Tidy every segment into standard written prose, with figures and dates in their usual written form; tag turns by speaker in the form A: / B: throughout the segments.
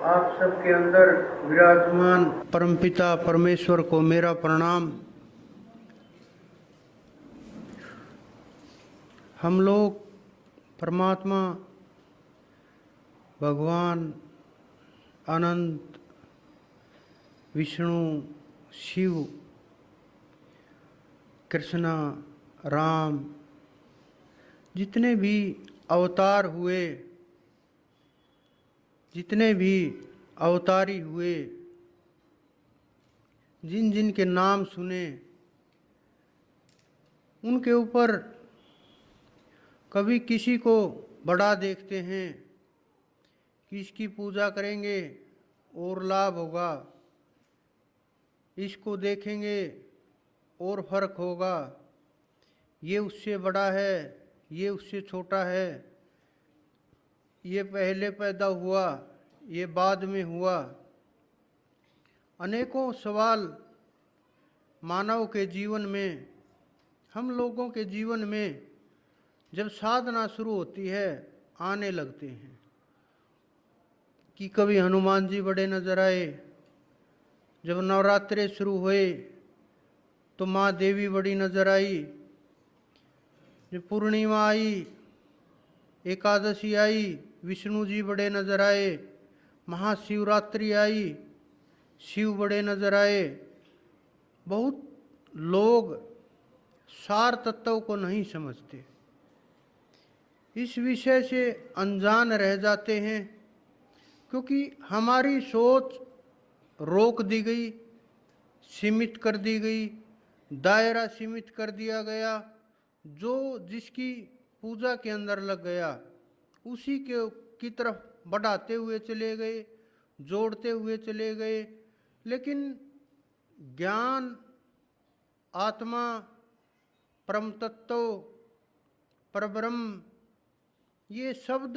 A: आप सबके अंदर विराजमान परमपिता परमेश्वर को मेरा प्रणाम। हम लोग परमात्मा भगवान अनंत विष्णु शिव कृष्णा राम जितने भी अवतार हुए, जितने भी अवतारी हुए, जिन जिन के नाम सुने, उनके ऊपर कभी किसी को बड़ा देखते हैं कि इसकी पूजा करेंगे और लाभ होगा, इसको देखेंगे और फर्क होगा, ये उससे बड़ा है, ये उससे छोटा है, ये पहले पैदा हुआ, ये बाद में हुआ। अनेकों सवाल मानव के जीवन में, हम लोगों के जीवन में जब साधना शुरू होती है आने लगते हैं कि कभी हनुमान जी बड़े नजर आए, जब नवरात्रे शुरू हुए तो माँ देवी बड़ी नजर आई, जब पूर्णिमा आई, एकादशी आई, विष्णु जी बड़े नजर आए, महाशिवरात्रि आई, शिव बड़े नजर आए। बहुत लोग सार तत्व को नहीं समझते, इस विषय से अनजान रह जाते हैं, क्योंकि हमारी सोच रोक दी गई, सीमित कर दी गई, दायरा सीमित कर दिया गया। जो जिसकी पूजा के अंदर लग गया उसी के की तरफ बढ़ाते हुए चले गए, जोड़ते हुए चले गए। लेकिन ज्ञान, आत्मा, परम तत्व, परब्रह्म, ये शब्द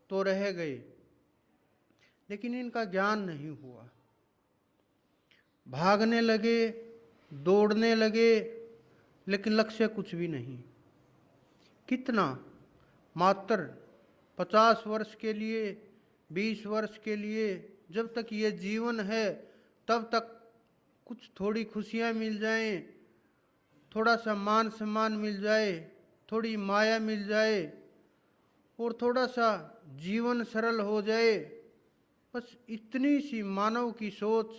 A: तो रह गए, लेकिन इनका ज्ञान नहीं हुआ। भागने लगे, दौड़ने लगे, लेकिन लक्ष्य कुछ भी नहीं। कितना मात्र 50 वर्ष के लिए, 20 वर्ष के लिए, जब तक ये जीवन है तब तक कुछ थोड़ी खुशियाँ मिल जाएं, थोड़ा सा मान सम्मान मिल जाए, थोड़ी माया मिल जाए और थोड़ा सा जीवन सरल हो जाए, बस इतनी सी मानव की सोच,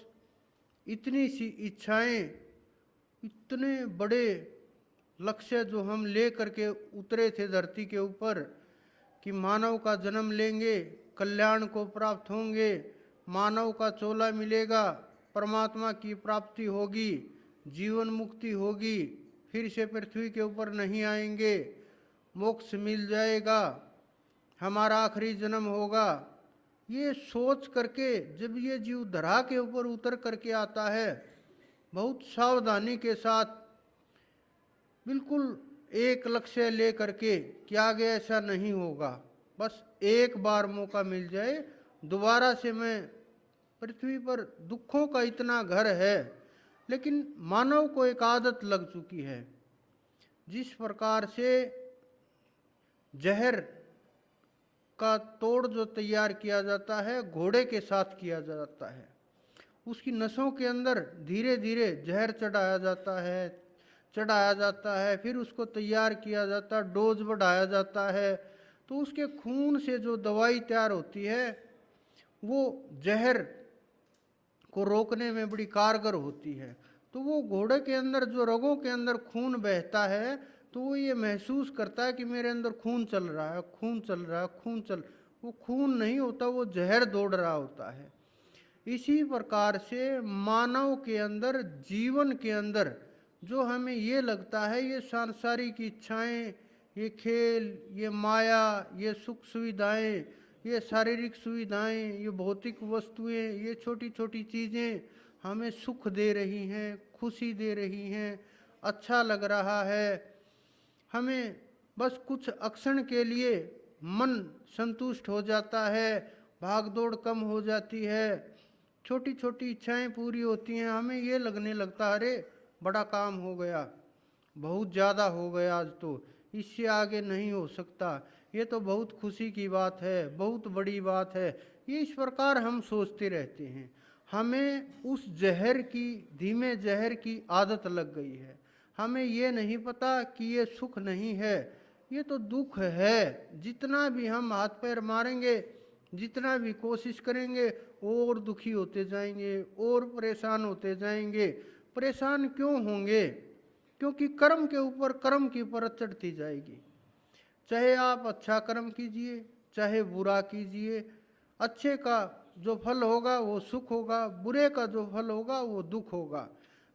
A: इतनी सी इच्छाएं, इतने बड़े लक्ष्य जो हम ले करके उतरे थे धरती के ऊपर कि मानव का जन्म लेंगे, कल्याण को प्राप्त होंगे, मानव का चोला मिलेगा, परमात्मा की प्राप्ति होगी, जीवन मुक्ति होगी, फिर से पृथ्वी के ऊपर नहीं आएंगे, मोक्ष मिल जाएगा, हमारा आखिरी जन्म होगा। ये सोच करके जब ये जीव धरा के ऊपर उतर करके आता है, बहुत सावधानी के साथ, बिल्कुल एक लक्ष्य ले करके कि आगे ऐसा नहीं होगा, बस एक बार मौका मिल जाए, दोबारा से मैं पृथ्वी पर, दुखों का इतना घर है, लेकिन मानव को एक आदत लग चुकी है। जिस प्रकार से जहर का तोड़ जो तैयार किया जाता है घोड़े के साथ किया जाता है, उसकी नसों के अंदर धीरे धीरे जहर चढ़ाया जाता है, फिर उसको तैयार किया जाता है, डोज बढ़ाया जाता है, तो उसके खून से जो दवाई तैयार होती है वो जहर को रोकने में बड़ी कारगर होती है। तो वो घोड़े के अंदर जो रगों के अंदर खून बहता है, तो वो ये महसूस करता है कि मेरे अंदर खून चल रहा है, खून चल रहा है, खून चल, वो खून नहीं होता, वो जहर दौड़ रहा होता है। इसी प्रकार से मानव के अंदर, जीवन के अंदर जो हमें ये लगता है, ये सांसारिक इच्छाएं, ये खेल, ये माया, ये सुख सुविधाएं, ये शारीरिक सुविधाएं, ये भौतिक वस्तुएं, ये छोटी छोटी चीज़ें हमें सुख दे रही हैं, खुशी दे रही हैं, अच्छा लग रहा है, हमें बस कुछ अक्षण के लिए मन संतुष्ट हो जाता है, भागदौड़ कम हो जाती है, छोटी छोटी इच्छाएं पूरी होती हैं, हमें ये लगने लगता है अरे बड़ा काम हो गया, बहुत ज़्यादा हो गया, आज तो इससे आगे नहीं हो सकता, ये तो बहुत खुशी की बात है, बहुत बड़ी बात है। ये इस प्रकार हम सोचते रहते हैं। हमें उस जहर की, धीमे जहर की आदत लग गई है। हमें ये नहीं पता कि ये सुख नहीं है, ये तो दुख है। जितना भी हम हाथ पैर मारेंगे, जितना भी कोशिश करेंगे, और दुखी होते जाएंगे, और परेशान होते जाएंगे। परेशान क्यों होंगे? क्योंकि कर्म के ऊपर कर्म की परत चढ़ती जाएगी। चाहे आप अच्छा कर्म कीजिए, चाहे बुरा कीजिए, अच्छे का जो फल होगा वो सुख होगा, बुरे का जो फल होगा वो दुख होगा।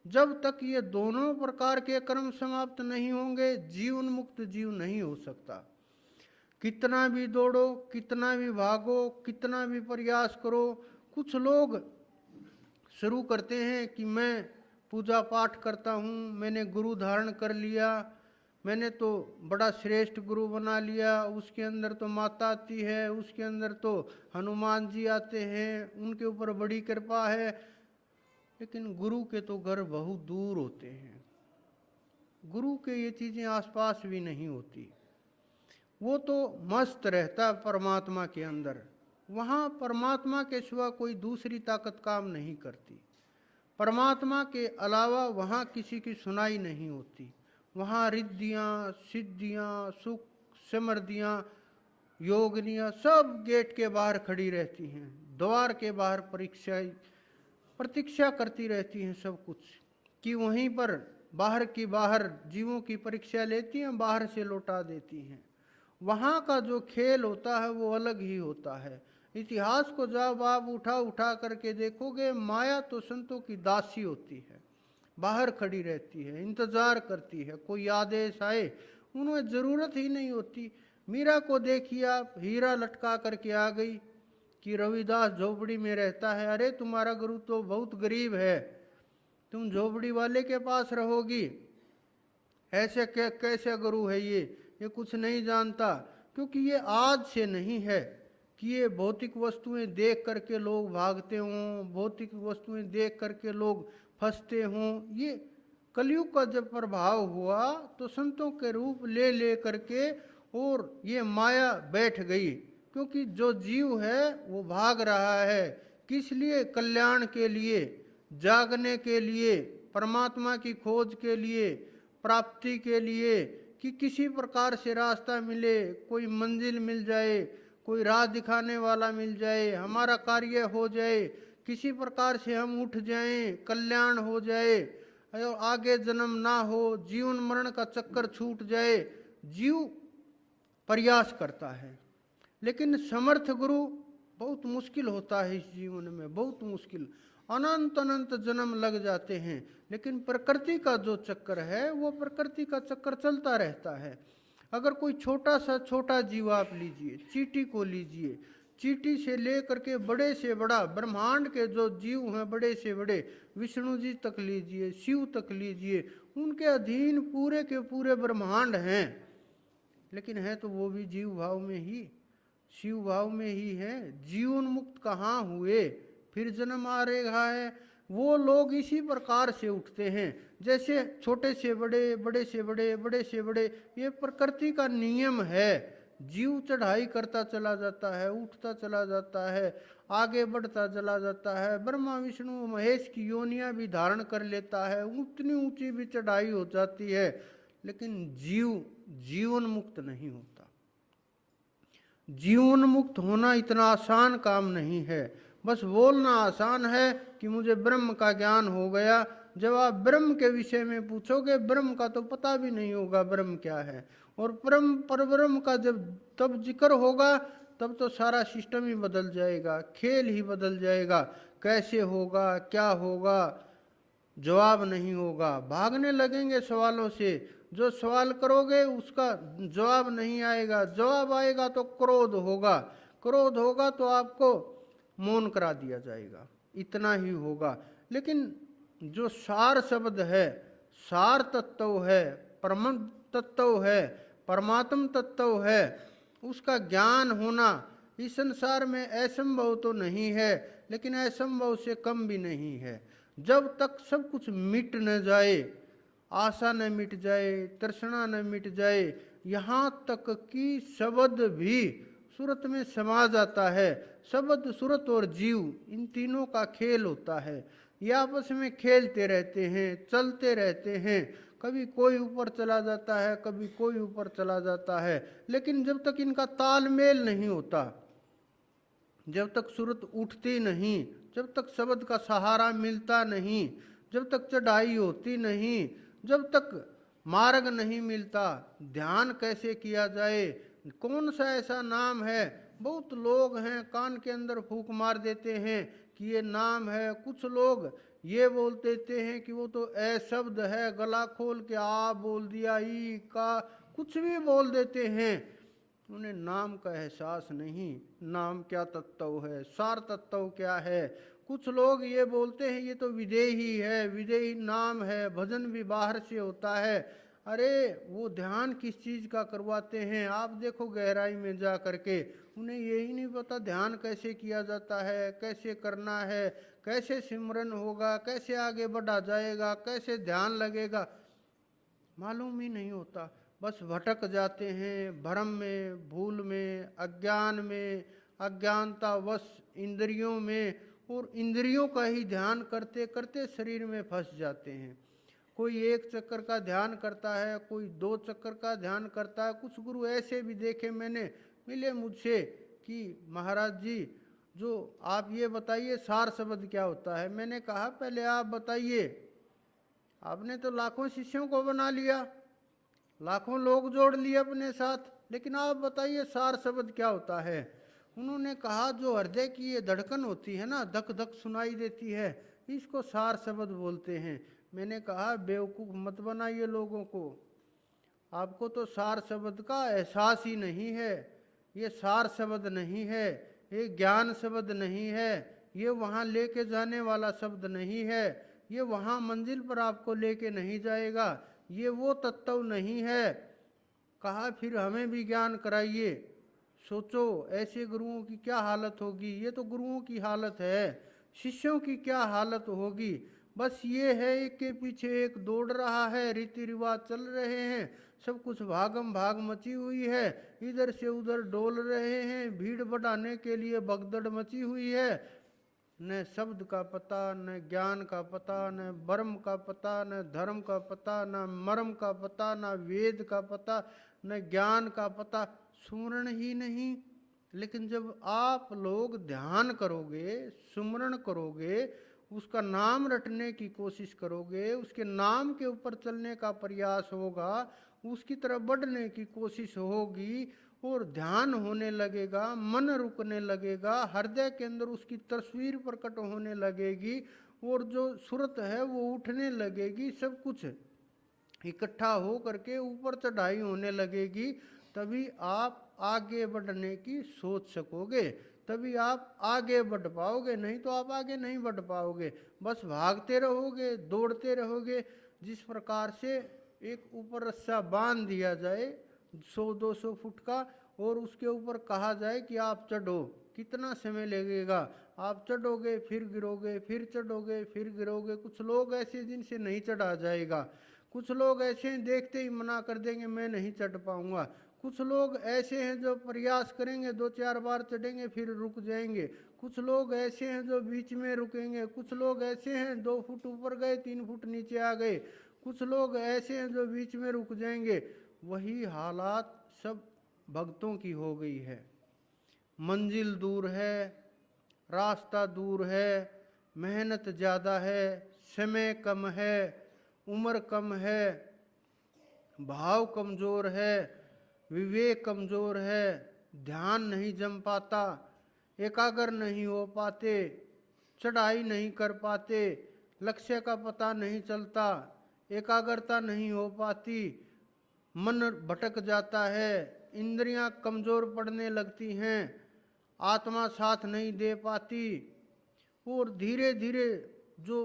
A: जब तक ये दोनों प्रकार के कर्म समाप्त नहीं होंगे, जीवन मुक्त जीव नहीं हो सकता। कितना भी दौड़ो, कितना भी भागो, कितना भी प्रयास करो। कुछ लोग शुरू करते हैं कि मैं पूजा पाठ करता हूँ, मैंने गुरु धारण कर लिया, मैंने तो बड़ा श्रेष्ठ गुरु बना लिया, उसके अंदर तो माता आती है, उसके अंदर तो हनुमान जी आते हैं, उनके ऊपर बड़ी कृपा है। लेकिन गुरु के तो घर बहुत दूर होते हैं, गुरु के ये चीज़ें आसपास भी नहीं होती। वो तो मस्त रहता परमात्मा के अंदर, वहाँ परमात्मा के सिवा कोई दूसरी ताकत काम नहीं करती। परमात्मा के अलावा वहाँ किसी की सुनाई नहीं होती। वहाँ रिद्धियाँ, सिद्धियाँ, सुख समृद्धियाँ, योगनियाँ सब गेट के बाहर खड़ी रहती हैं, द्वार के बाहर प्रतीक्षा करती रहती हैं सब कुछ, कि वहीं पर बाहर की बाहर जीवों की परीक्षा लेती हैं, बाहर से लौटा देती हैं। वहाँ का जो खेल होता है वो अलग ही होता है। इतिहास को जब आप उठा उठा करके देखोगे, माया तो संतों की दासी होती है, बाहर खड़ी रहती है, इंतजार करती है कोई आदेश आए, उन्हें ज़रूरत ही नहीं होती। मीरा को देखिए आप, हीरा लटका करके आ गई कि रविदास झोपड़ी में रहता है। अरे तुम्हारा गुरु तो बहुत गरीब है, तुम झोपड़ी वाले के पास रहोगी? ऐसे कैसे गुरु है ये कुछ नहीं जानता। क्योंकि ये आज से नहीं है कि ये भौतिक वस्तुएं देख करके लोग भागते हों, भौतिक वस्तुएं देख करके लोग फंसते हों। ये कलयुग का जब प्रभाव हुआ तो संतों के रूप ले ले करके और ये माया बैठ गई। क्योंकि जो जीव है वो भाग रहा है, किस लिए? कल्याण के लिए, जागने के लिए, परमात्मा की खोज के लिए, प्राप्ति के लिए, कि किसी प्रकार से रास्ता मिले, कोई मंजिल मिल जाए, कोई राह दिखाने वाला मिल जाए, हमारा कार्य हो जाए, किसी प्रकार से हम उठ जाएं, कल्याण हो जाए और आगे जन्म ना हो, जीवन मरण का चक्कर छूट जाए। जीव प्रयास करता है, लेकिन समर्थ गुरु बहुत मुश्किल होता है इस जीवन में, बहुत मुश्किल। अनंत अनंत जन्म लग जाते हैं, लेकिन प्रकृति का जो चक्कर है वो प्रकृति का चक्कर चलता रहता है। अगर कोई छोटा सा छोटा जीव आप लीजिए, चींटी को लीजिए, चींटी से लेकर के बड़े से बड़ा ब्रह्मांड के जो जीव हैं, बड़े से बड़े विष्णु जी तक लीजिए, शिव तक लीजिए, उनके अधीन पूरे के पूरे ब्रह्मांड हैं। लेकिन है तो वो भी जीव भाव में ही, शिव भाव में ही है। जीवन मुक्त कहाँ हुए? फिर जन्म आ रहा है। वो लोग इसी प्रकार से उठते हैं, जैसे छोटे से बड़े, बड़े से बड़े, बड़े से बड़े। ये प्रकृति का नियम है। जीव चढ़ाई करता चला जाता है, उठता चला जाता है, आगे बढ़ता चला जाता है। ब्रह्मा विष्णु महेश की योनियां भी धारण कर लेता है, उतनी ऊंची भी चढ़ाई हो जाती है, लेकिन जीव जीवन मुक्त नहीं होता। जीवन मुक्त होना इतना आसान काम नहीं है। बस बोलना आसान है कि मुझे ब्रह्म का ज्ञान हो गया। जब आप ब्रह्म के विषय में पूछोगे, ब्रह्म का तो पता भी नहीं होगा ब्रह्म क्या है। और परब्रह्म का जब तब जिक्र होगा, तब तो सारा सिस्टम ही बदल जाएगा, खेल ही बदल जाएगा। कैसे होगा, क्या होगा, जवाब नहीं होगा। भागने लगेंगे सवालों से। जो सवाल करोगे उसका जवाब नहीं आएगा, जवाब आएगा तो क्रोध होगा, क्रोध होगा तो आपको मौन करा दिया जाएगा, इतना ही होगा। लेकिन जो सार शब्द है, सार तत्व है, परम तत्व है, परमात्म तत्व है, उसका ज्ञान होना इस संसार में असंभव तो नहीं है, लेकिन असंभव से कम भी नहीं है। जब तक सब कुछ मिट न जाए, आशा न मिट जाए, तृष्णा न मिट जाए, यहाँ तक कि शब्द भी सूरत में समा जाता है। शब्द, सूरत और जीव, इन तीनों का खेल होता है। ये आपस में खेलते रहते हैं, चलते रहते हैं। कभी कोई ऊपर चला जाता है, कभी कोई ऊपर चला जाता है, लेकिन जब तक इनका तालमेल नहीं होता, जब तक सूरत उठती नहीं, जब तक शब्द का सहारा मिलता नहीं, जब तक चढ़ाई होती नहीं, जब तक मार्ग नहीं मिलता, ध्यान कैसे किया जाए, कौन सा ऐसा नाम है। बहुत लोग हैं कान के अंदर फूंक मार देते हैं कि ये नाम है। कुछ लोग ये बोल देते हैं कि वो तो ए शब्द है, गला खोल के आ बोल दिया, ई का कुछ भी बोल देते हैं। उन्हें नाम का एहसास नहीं, नाम क्या तत्व है, सार तत्व क्या है। कुछ लोग ये बोलते हैं ये तो विदेही है, विदेही नाम है, भजन भी बाहर से होता है। अरे वो ध्यान किस चीज़ का करवाते हैं, आप देखो गहराई में जा करके। उन्हें यही नहीं पता ध्यान कैसे किया जाता है, कैसे करना है, कैसे सिमरन होगा, कैसे आगे बढ़ा जाएगा, कैसे ध्यान लगेगा, मालूम ही नहीं होता। बस भटक जाते हैं भ्रम में, भूल में, अज्ञान में, अज्ञानतावश इंद्रियों में, और इंद्रियों का ही ध्यान करते करते शरीर में फंस जाते हैं। कोई एक चक्कर का ध्यान करता है, कोई 2 चक्कर का ध्यान करता है। कुछ गुरु ऐसे भी देखे मैंने, मिले मुझसे कि महाराज जी जो आप ये बताइए सार शब्द क्या होता है। मैंने कहा पहले आप बताइए, आपने तो लाखों शिष्यों को बना लिया, लाखों लोग जोड़ लिए अपने साथ, लेकिन आप बताइए सार शब्द क्या होता है। उन्होंने कहा जो हृदय की ये धड़कन होती है ना, धक धक सुनाई देती है, इसको सार शब्द बोलते हैं। मैंने कहा बेवकूफ़ मत बनाइए लोगों को, आपको तो सार शब्द का एहसास ही नहीं है। ये सार शब्द नहीं है, ये ज्ञान शब्द नहीं है, ये वहाँ लेके जाने वाला शब्द नहीं है, ये वहाँ मंजिल पर आपको लेके नहीं जाएगा, ये वो तत्व नहीं है। कहा फिर हमें भी ज्ञान कराइए। सोचो ऐसे गुरुओं की क्या हालत होगी। ये तो गुरुओं की हालत है, शिष्यों की क्या हालत होगी। बस ये है एक के पीछे एक दौड़ रहा है, रीति रिवाज चल रहे हैं, सब कुछ भागम भाग मची हुई है, इधर से उधर डोल रहे हैं, भीड़ बढ़ाने के लिए भगदड़ मची हुई है। न शब्द का पता, न ज्ञान का पता, न ब्रह्म का पता, न धर्म का पता, न मर्म का पता, न वेद का पता, न ज्ञान का पता, सुमरण ही नहीं। लेकिन जब आप लोग ध्यान करोगे, सुमरण करोगे, उसका नाम रटने की कोशिश करोगे, उसके नाम के ऊपर चलने का प्रयास होगा, उसकी तरफ बढ़ने की कोशिश होगी, और ध्यान होने लगेगा, मन रुकने लगेगा, हृदय के अंदर उसकी तस्वीर प्रकट होने लगेगी, और जो सूरत है वो उठने लगेगी, सब कुछ इकट्ठा हो करके ऊपर चढ़ाई होने लगेगी। तभी आप आगे बढ़ने की सोच सकोगे, तभी आप आगे बढ़ पाओगे, नहीं तो आप आगे नहीं बढ़ पाओगे। बस भागते रहोगे, दौड़ते रहोगे। जिस प्रकार से एक ऊपर रस्सा बांध दिया जाए 100-200 फुट का, और उसके ऊपर कहा जाए कि आप चढ़ो, कितना समय लगेगा, आप चढ़ोगे फिर गिरोगे, फिर चढ़ोगे फिर गिरोगे। कुछ लोग ऐसे जिनसे नहीं चढ़ा जाएगा, कुछ लोग ऐसे हैं देखते ही मना कर देंगे मैं नहीं चढ़ पाऊंगा, कुछ लोग ऐसे हैं जो प्रयास करेंगे 2-4 बार चढ़ेंगे फिर रुक जाएंगे, कुछ लोग ऐसे हैं जो बीच में रुकेंगे, कुछ लोग ऐसे हैं 2 फुट ऊपर गए 3 फुट नीचे आ गए, कुछ लोग ऐसे हैं जो बीच में रुक जाएंगे। वही हालात सब भक्तों की हो गई है। मंजिल दूर है, रास्ता दूर है, मेहनत ज़्यादा है, समय कम है, उम्र कम है, भाव कमज़ोर है, विवेक कमज़ोर है, ध्यान नहीं जम पाता, एकाग्र नहीं हो पाते, चढ़ाई नहीं कर पाते, लक्ष्य का पता नहीं चलता, एकाग्रता नहीं हो पाती, मन भटक जाता है, इंद्रियां कमज़ोर पड़ने लगती हैं, आत्मा साथ नहीं दे पाती, और धीरे धीरे जो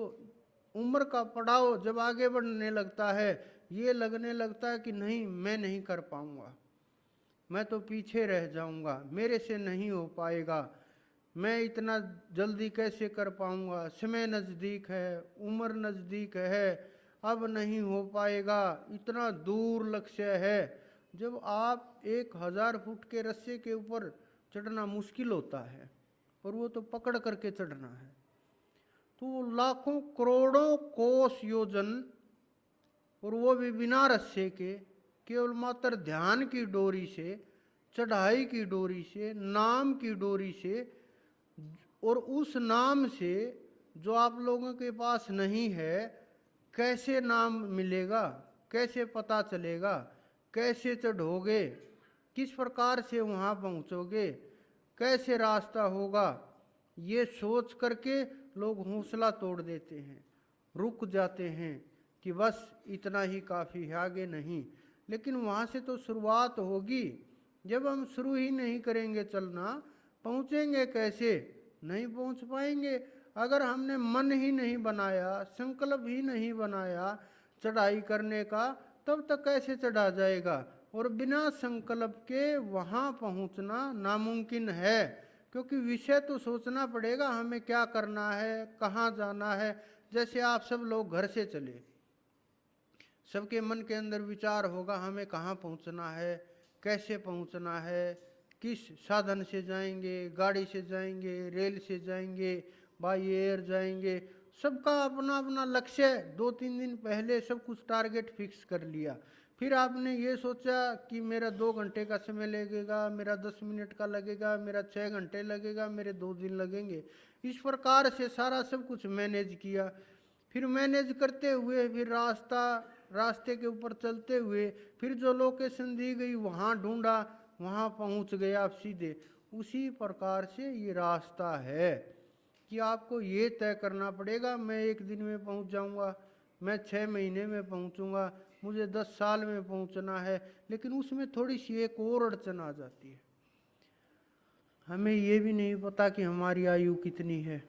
A: उम्र का पड़ाव जब आगे बढ़ने लगता है, ये लगने लगता है कि नहीं मैं नहीं कर पाऊंगा, मैं तो पीछे रह जाऊंगा, मेरे से नहीं हो पाएगा, मैं इतना जल्दी कैसे कर पाऊंगा, समय नज़दीक है, उम्र नज़दीक है, अब नहीं हो पाएगा, इतना दूर लक्ष्य है। जब आप 1000 फुट के रस्से के ऊपर चढ़ना मुश्किल होता है और वो तो पकड़ करके चढ़ना है, तो लाखों करोड़ों कोस योजन, और वो भी बिना रस्से के, केवल मात्र ध्यान की डोरी से, चढ़ाई की डोरी से, नाम की डोरी से, और उस नाम से जो आप लोगों के पास नहीं है, कैसे नाम मिलेगा, कैसे पता चलेगा, कैसे चढ़ोगे, किस प्रकार से वहाँ पहुँचोगे, कैसे रास्ता होगा, ये सोच करके लोग हौसला तोड़ देते हैं, रुक जाते हैं कि बस इतना ही काफ़ी है, आगे नहीं। लेकिन वहाँ से तो शुरुआत होगी। जब हम शुरू ही नहीं करेंगे चलना, पहुँचेंगे कैसे? नहीं पहुँच पाएंगे। अगर हमने मन ही नहीं बनाया, संकल्प ही नहीं बनाया चढ़ाई करने का, तब तक कैसे चढ़ा जाएगा? और बिना संकल्प के वहाँ पहुँचना नामुमकिन है, क्योंकि विषय तो सोचना पड़ेगा हमें क्या करना है, कहाँ जाना है। जैसे आप सब लोग घर से चले, सबके मन के अंदर विचार होगा हमें कहाँ पहुँचना है, कैसे पहुँचना है, किस साधन से जाएंगे, गाड़ी से जाएंगे, रेल से जाएंगे, बाई एयर जाएंगे। सबका अपना अपना लक्ष्य 2-3 दिन पहले सब कुछ टारगेट फिक्स कर लिया। फिर आपने ये सोचा कि मेरा 2 घंटे का समय लगेगा, मेरा 10 मिनट का लगेगा, मेरा 6 घंटे लगेगा, मेरे 2 दिन लगेंगे। इस प्रकार से सारा सब कुछ मैनेज किया। फिर मैनेज करते हुए फिर रास्ते के ऊपर चलते हुए फिर जो लोकेशन दी गई वहाँ ढूंढा, वहाँ पहुँच गए आप सीधे। उसी प्रकार से ये रास्ता है कि आपको ये तय करना पड़ेगा, मैं 1 दिन में पहुँच जाऊँगा, मैं 6 महीने में पहुँचूँगा, मुझे 10 साल में पहुँचना है। लेकिन उसमें थोड़ी सी एक और अड़चन आ जाती है, हमें ये भी नहीं पता कि हमारी आयु कितनी है।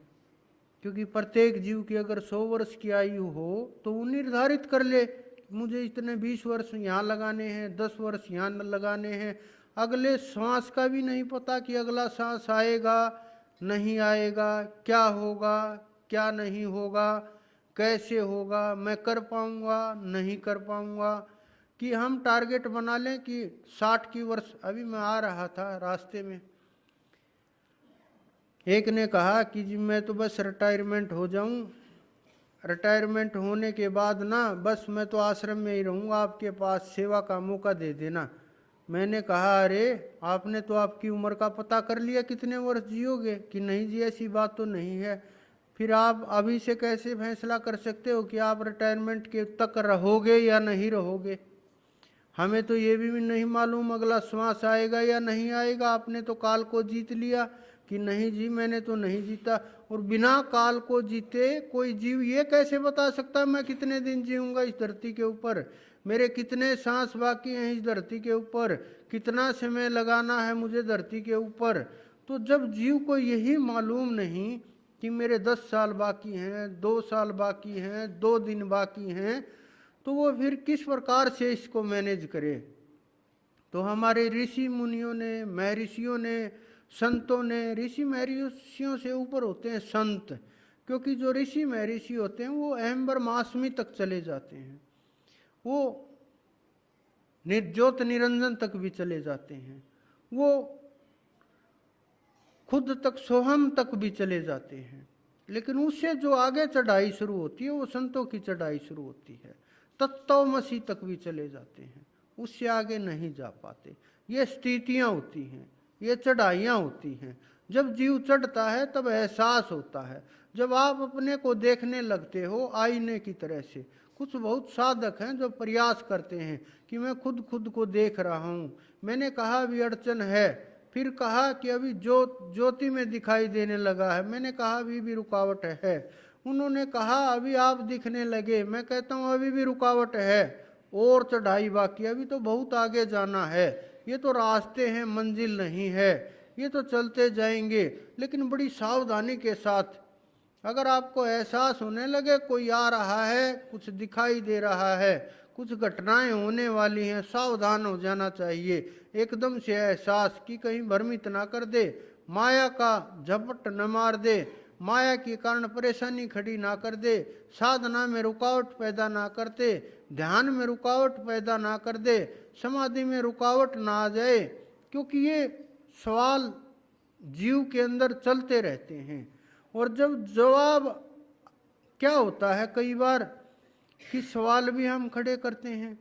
A: क्योंकि प्रत्येक जीव की अगर 100 वर्ष की आयु हो तो वो निर्धारित कर ले, मुझे इतने 20 वर्ष यहाँ लगाने हैं, 10 वर्ष यहाँ लगाने हैं। अगले सांस का भी नहीं पता कि अगला सांस आएगा नहीं आएगा, क्या होगा क्या नहीं होगा, कैसे होगा, मैं कर पाऊँगा नहीं कर पाऊँगा। कि हम टारगेट बना लें कि 60 की वर्ष। अभी मैं आ रहा था रास्ते में, एक ने कहा कि जी मैं तो बस रिटायरमेंट हो जाऊं, रिटायरमेंट होने के बाद ना बस मैं तो आश्रम में ही रहूँगा, आपके पास सेवा का मौका दे देना। मैंने कहा अरे आपने तो आपकी उम्र का पता कर लिया कितने वर्ष जियोगे? कि नहीं जी ऐसी बात तो नहीं है। फिर आप अभी से कैसे फैसला कर सकते हो कि आप रिटायरमेंट के तक रहोगे या नहीं रहोगे? हमें तो ये भी नहीं मालूम अगला श्वास आएगा या नहीं आएगा। आपने तो काल को जीत लिया। कि नहीं जी मैंने तो नहीं जीता। और बिना काल को जीते कोई जीव ये कैसे बता सकता मैं कितने दिन जीऊँगा इस धरती के ऊपर, मेरे कितने सांस बाकी हैं इस धरती के ऊपर, कितना समय लगाना है मुझे धरती के ऊपर। तो जब जीव को यही मालूम नहीं कि मेरे 10 साल बाकी हैं, 2 साल बाकी हैं, 2 दिन बाकी हैं, तो वो फिर किस प्रकार से इसको मैनेज करे? तो हमारे ऋषि मुनियों ने, महर्षियों ने, संतों ने, ऋषि महर्षियों से ऊपर होते हैं संत, क्योंकि जो ऋषि महर्षि होते हैं वो अहम ब्रह्मास्मि तक चले जाते हैं, वो निर्ज्योत निरंजन तक भी चले जाते हैं, वो खुद तक सोहम तक भी चले जाते हैं। लेकिन उससे जो आगे चढ़ाई शुरू होती है वो संतों की चढ़ाई शुरू होती है, तत्वमसी तक भी चले जाते हैं, उससे आगे नहीं जा पाते। ये स्थितियां होती हैं, ये चढ़ाइयाँ होती हैं। जब जीव चढ़ता है तब एहसास होता है, जब आप अपने को देखने लगते हो आईने की तरह से। कुछ बहुत साधक हैं जो प्रयास करते हैं कि मैं खुद को देख रहा हूँ। मैंने कहा अभी अड़चन है, फिर कहा कि अभी ज्योति में दिखाई देने लगा है, मैंने कहा अभी भी रुकावट है। उन्होंने कहा अभी आप दिखने लगे, मैं कहता हूँ अभी भी रुकावट है, और चढ़ाई बाकी, अभी तो बहुत आगे जाना है। ये तो रास्ते हैं, मंजिल नहीं है, ये तो चलते जाएंगे, लेकिन बड़ी सावधानी के साथ। अगर आपको एहसास होने लगे कोई आ रहा है, कुछ दिखाई दे रहा है, कुछ घटनाएं होने वाली हैं, सावधान हो जाना चाहिए। एकदम से एहसास कि कहीं भ्रमित ना कर दे, माया का झपट न मार दे, माया के कारण परेशानी खड़ी ना कर दे, साधना में रुकावट पैदा ना करते, ध्यान में रुकावट पैदा ना कर दे, समाधि में रुकावट ना आ जाए। क्योंकि ये सवाल जीव के अंदर चलते रहते हैं। और जब जवाब क्या होता है कई बार कि सवाल भी हम खड़े करते हैं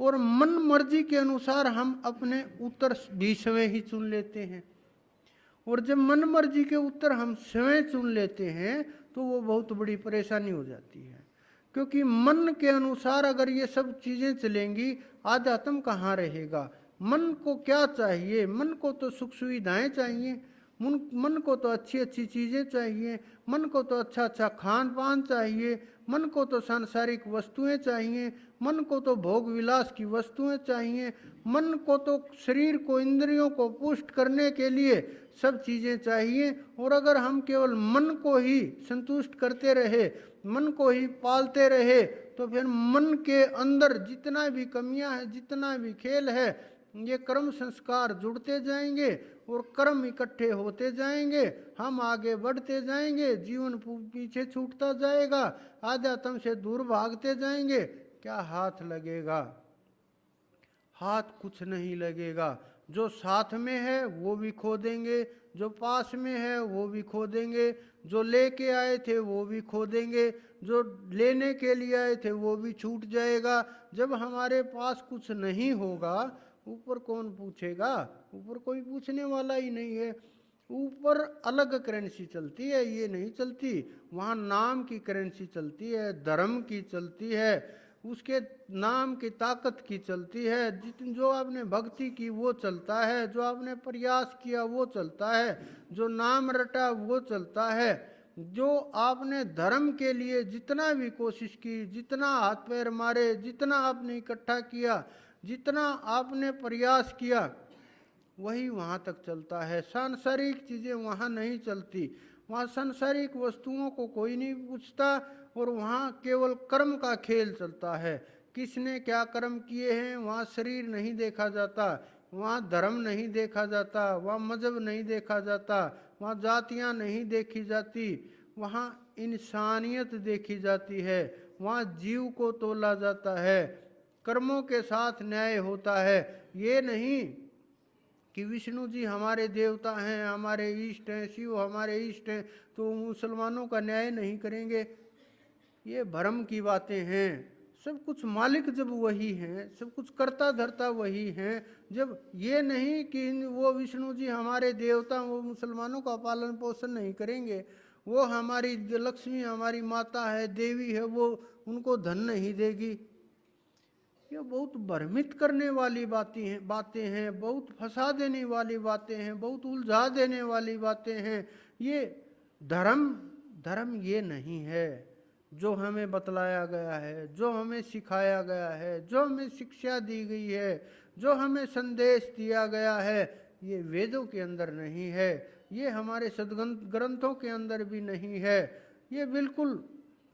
A: और मन मर्जी के अनुसार हम अपने उत्तर भी स्वयं ही चुन लेते हैं। और जब मन मर्जी के उत्तर हम स्वयं चुन लेते हैं तो वो बहुत बड़ी परेशानी हो जाती है। क्योंकि मन के अनुसार अगर ये सब चीज़ें चलेंगी, आध्यात्म कहाँ रहेगा। मन को क्या चाहिए? मन को तो सुख सुविधाएं चाहिए, मन को तो अच्छी अच्छी चीज़ें चाहिए, मन को तो अच्छा अच्छा खान पान चाहिए, मन को तो सांसारिक वस्तुएं चाहिए, मन को तो भोग विलास की वस्तुएं चाहिए, मन को तो शरीर को, इंद्रियों को पुष्ट करने के लिए सब चीज़ें चाहिए। और अगर हम केवल मन को ही संतुष्ट करते रहे, मन को ही पालते रहे, तो फिर मन के अंदर जितना भी कमियां हैं, जितना भी खेल है, ये कर्म संस्कार जुड़ते जाएंगे और कर्म इकट्ठे होते जाएंगे। हम आगे बढ़ते जाएंगे, जीवन पीछे छूटता जाएगा, आध्यात्म से दूर भागते जाएंगे। क्या हाथ लगेगा? हाथ कुछ नहीं लगेगा। जो साथ में है वो भी खो देंगे, जो पास में है वो भी खो देंगे, जो लेके आए थे वो भी खो देंगे, जो लेने के लिए आए थे वो भी छूट जाएगा। जब हमारे पास कुछ नहीं होगा, ऊपर कौन पूछेगा? ऊपर कोई पूछने वाला ही नहीं है। ऊपर अलग करेंसी चलती है, ये नहीं चलती। वहाँ नाम की करेंसी चलती है, धर्म की चलती है, उसके नाम की ताकत की चलती है। जितन जो आपने भक्ति की वो चलता है, जो आपने प्रयास किया वो चलता है, जो नाम रटा वो चलता है। जो आपने धर्म के लिए जितना भी कोशिश की, जितना हाथ पैर मारे, जितना आपने इकट्ठा किया, जितना आपने प्रयास किया, वही वहाँ तक चलता है। सांसारिक चीज़ें वहाँ नहीं चलती। वहाँ सांसारिक वस्तुओं को कोई नहीं पूछता और वहाँ केवल कर्म का खेल चलता है। किसने क्या कर्म किए हैं वहाँ शरीर नहीं देखा जाता, वहाँ धर्म नहीं देखा जाता, वहाँ मजहब नहीं देखा जाता, वहाँ जातियाँ नहीं देखी जाती, वहाँ इंसानियत देखी जाती है, वहाँ जीव को तोला जाता है, कर्मों के साथ न्याय होता है। ये नहीं कि विष्णु जी हमारे देवता हैं, हमारे इष्ट हैं, शिव हमारे इष्ट हैं, तो मुसलमानों का न्याय नहीं करेंगे। ये भ्रम की बातें हैं। सब कुछ मालिक जब वही हैं, सब कुछ करता धरता वही हैं, जब ये नहीं कि वो विष्णु जी हमारे देवता, वो मुसलमानों का पालन पोषण नहीं करेंगे, वो हमारी लक्ष्मी हमारी माता है, देवी है, वो उनको धन नहीं देगी। ये बहुत भ्रमित करने वाली बातें हैं, बहुत फंसा देने वाली बातें हैं, बहुत उलझा देने वाली बातें हैं। ये धर्म ये नहीं है जो हमें बतलाया गया है, जो हमें सिखाया गया है, जो हमें शिक्षा दी गई है, जो हमें संदेश दिया गया है। ये वेदों के अंदर नहीं है, ये हमारे सदग्रंथों के अंदर भी नहीं है। ये बिल्कुल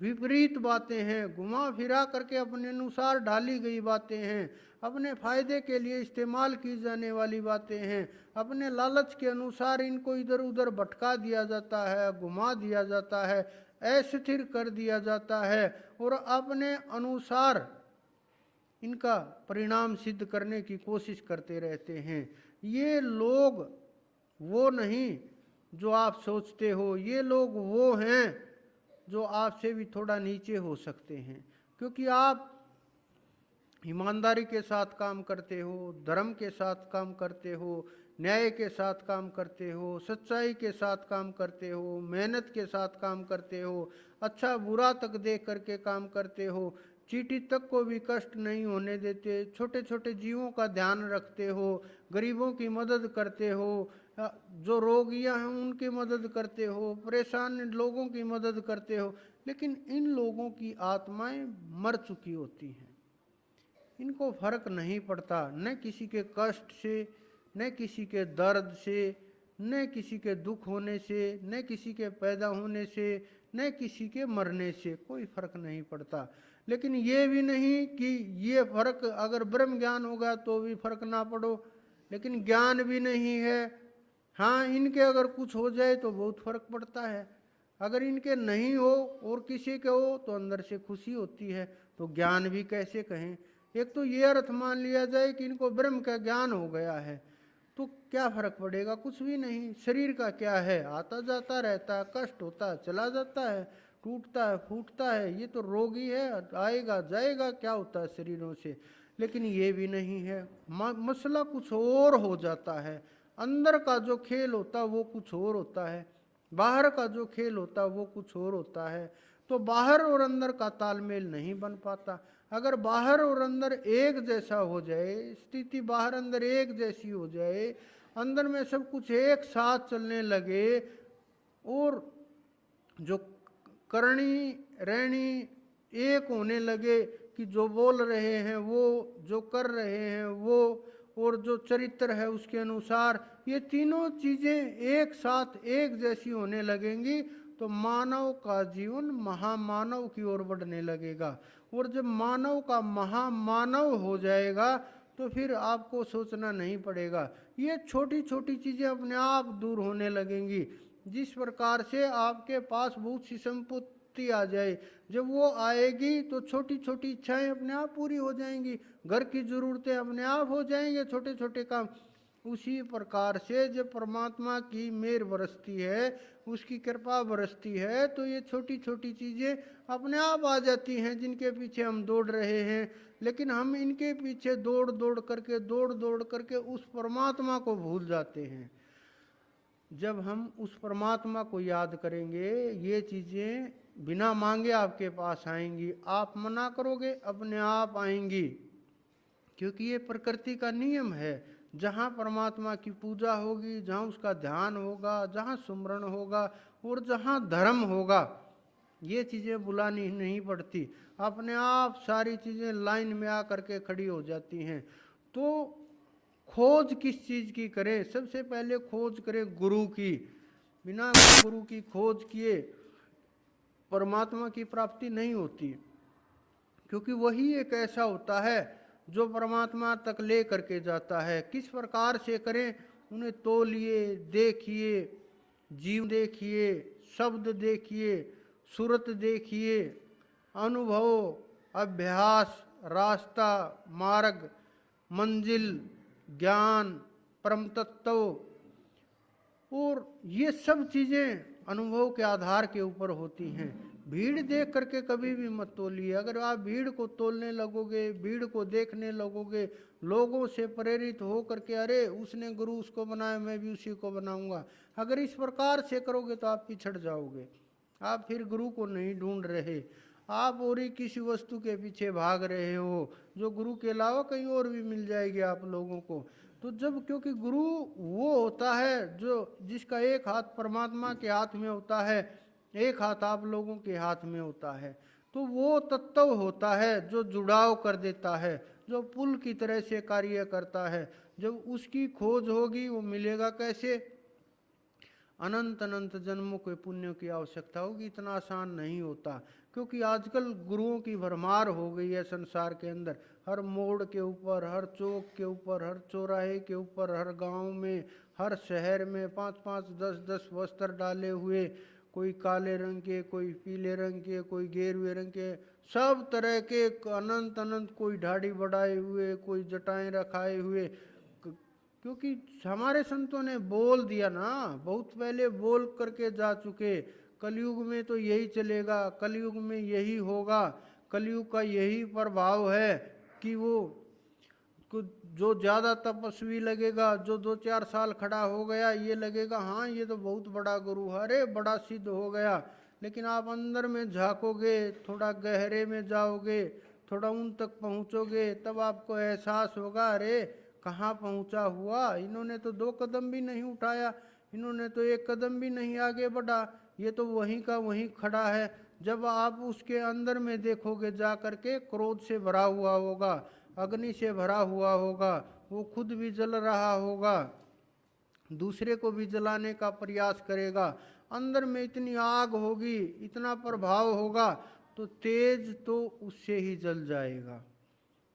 A: विपरीत बातें हैं, घुमा फिरा करके अपने अनुसार डाली गई बातें हैं, अपने फायदे के लिए इस्तेमाल की जाने वाली बातें हैं। अपने लालच के अनुसार इनको इधर उधर भटका दिया जाता है, घुमा दिया जाता है, अस्थिर कर दिया जाता है और अपने अनुसार इनका परिणाम सिद्ध करने की कोशिश करते रहते हैं। ये लोग वो नहीं जो आप सोचते हो, ये लोग वो हैं जो आपसे भी थोड़ा नीचे हो सकते हैं, क्योंकि आप ईमानदारी के साथ काम करते हो, धर्म के साथ काम करते हो, न्याय के साथ काम करते हो, सच्चाई के साथ काम करते हो, मेहनत के साथ काम करते हो, अच्छा बुरा तक देख करके काम करते हो, चींटी तक को भी कष्ट नहीं होने देते, छोटे छोटे जीवों का ध्यान रखते हो, गरीबों की मदद करते हो, जो रोगियां हैं उनकी मदद करते हो, परेशान लोगों की मदद करते हो। लेकिन इन लोगों की आत्माएं मर चुकी होती हैं, इनको फर्क नहीं पड़ता, न किसी के कष्ट से, न किसी के दर्द से, न किसी के दुख होने से, न किसी के पैदा होने से, न किसी के मरने से कोई फर्क नहीं पड़ता। लेकिन ये भी नहीं कि ये फर्क अगर ब्रह्म ज्ञान होगा तो भी फर्क ना पड़ो, लेकिन ज्ञान भी नहीं है। हाँ, इनके अगर कुछ हो जाए तो बहुत फर्क पड़ता है। अगर इनके नहीं हो और किसी के हो तो अंदर से खुशी होती है। तो ज्ञान भी कैसे कहें? एक तो ये अर्थ मान लिया जाए कि इनको ब्रह्म का ज्ञान हो गया है, तो क्या फर्क पड़ेगा? कुछ भी नहीं। शरीर का क्या है, आता जाता रहता है, कष्ट होता है, चला जाता है, टूटता है, फूटता है, ये तो रोगी है, आएगा जाएगा, क्या होता है शरीरों से। लेकिन ये भी नहीं है, मसला कुछ और हो जाता है। अंदर का जो खेल होता है वो कुछ और होता है, बाहर का जो खेल होता है वो कुछ और होता है। तो बाहर और अंदर का तालमेल नहीं बन पाता। अगर बाहर और अंदर एक जैसा हो जाए, स्थिति बाहर अंदर एक जैसी हो जाए, अंदर में सब कुछ एक साथ चलने लगे, और जो करनी रहनी एक होने लगे, कि जो बोल रहे हैं वो, जो कर रहे हैं वो, और जो चरित्र है उसके अनुसार ये तीनों चीजें एक साथ एक जैसी होने लगेंगी, तो मानव का जीवन महामानव की ओर बढ़ने लगेगा। और जब मानव का महामानव हो जाएगा तो फिर आपको सोचना नहीं पड़ेगा, ये छोटी छोटी चीजें अपने आप दूर होने लगेंगी। जिस प्रकार से आपके पास बहुत सी संपत्ति आ जाए, जब वो आएगी तो छोटी छोटी इच्छाएं अपने आप पूरी हो जाएंगी, घर की जरूरतें अपने आप हो जाएंगे, छोटे छोटे काम। उसी प्रकार से जब परमात्मा की मेहर बरसती है, उसकी कृपा बरसती है, तो ये छोटी छोटी चीजें अपने आप आ जाती हैं जिनके पीछे हम दौड़ रहे हैं। लेकिन हम इनके पीछे दौड़ दौड़ करके उस परमात्मा को भूल जाते हैं। जब हम उस परमात्मा को याद करेंगे, ये चीजें बिना मांगे आपके पास आएंगी। आप मना करोगे, अपने आप आएंगी, क्योंकि ये प्रकृति का नियम है। जहाँ परमात्मा की पूजा होगी, जहाँ उसका ध्यान होगा, जहाँ सुमरण होगा और जहाँ धर्म होगा, ये चीज़ें बुलानी नहीं पड़ती, अपने आप सारी चीज़ें लाइन में आकर के खड़ी हो जाती हैं। तो खोज किस चीज़ की करें? सबसे पहले खोज करें गुरु की। बिना गुरु की खोज किए परमात्मा की प्राप्ति नहीं होती, क्योंकि वही एक ऐसा होता है जो परमात्मा तक ले करके जाता है। किस प्रकार से करें? उन्हें तोलिए, देखिए, जीव देखिए, शब्द देखिए, सूरत देखिए, अनुभव, अभ्यास, रास्ता, मार्ग, मंजिल, ज्ञान, परम तत्व, और ये सब चीज़ें अनुभव के आधार के ऊपर होती हैं। भीड़ देख करके कभी भी मत तोलिए। अगर आप भीड़ को तोलने लगोगे, भीड़ को देखने लगोगे, लोगों से प्रेरित हो करके, अरे उसने गुरु उसको बनाया, मैं भी उसी को बनाऊंगा, अगर इस प्रकार से करोगे तो आप पिछड़ जाओगे। आप फिर गुरु को नहीं ढूंढ रहे, आप और ही किसी वस्तु के पीछे भाग रहे हो, जो गुरु के अलावा कहीं और भी मिल जाएगी आप लोगों को। तो जब, क्योंकि गुरु वो होता है जो, जिसका एक हाथ परमात्मा के हाथ में होता है, एक हाथ आप लोगों के हाथ में होता है, तो वो तत्व होता है जो जुड़ाव कर देता है, जो पुल की तरह से कार्य करता है। जब उसकी खोज होगी, वो मिलेगा कैसे? अनंत अनंत जन्मों के पुण्यों की आवश्यकता होगी, इतना आसान नहीं होता। क्योंकि आजकल गुरुओं की भरमार हो गई है संसार के अंदर। हर मोड़ के ऊपर, हर चौक के ऊपर, हर चौराहे के ऊपर, हर गांव में, हर शहर में 5-5, 10-10 वस्त्र डाले हुए, कोई काले रंग के, कोई पीले रंग के, कोई गेरुए रंग के, सब तरह के अनंत अनंत, कोई ढाड़ी बढ़ाए हुए, कोई जटाएं रखाए हुए। क्योंकि हमारे संतों ने बोल दिया ना, बहुत पहले बोल करके जा चुके, कलयुग में तो यही चलेगा, कलयुग में यही होगा, कलयुग का यही प्रभाव है कि वो जो ज़्यादा तपस्वी लगेगा, जो 2-4 साल खड़ा हो गया, ये लगेगा हाँ ये तो बहुत बड़ा गुरु है, अरे बड़ा सिद्ध हो गया। लेकिन आप अंदर में झाँकोगे, थोड़ा गहरे में जाओगे, थोड़ा उन तक पहुँचोगे, तब आपको एहसास होगा, अरे कहाँ पहुँचा हुआ, इन्होंने तो 2 कदम भी नहीं उठाया, इन्होंने तो 1 कदम भी नहीं आगे बढ़ा, ये तो वहीं का वहीं खड़ा है। जब आप उसके अंदर में देखोगे, जा करके क्रोध से भरा हुआ होगा, अग्नि से भरा हुआ होगा, वो खुद भी जल रहा होगा, दूसरे को भी जलाने का प्रयास करेगा, अंदर में इतनी आग होगी, इतना प्रभाव होगा, तो तेज तो उससे ही जल जाएगा।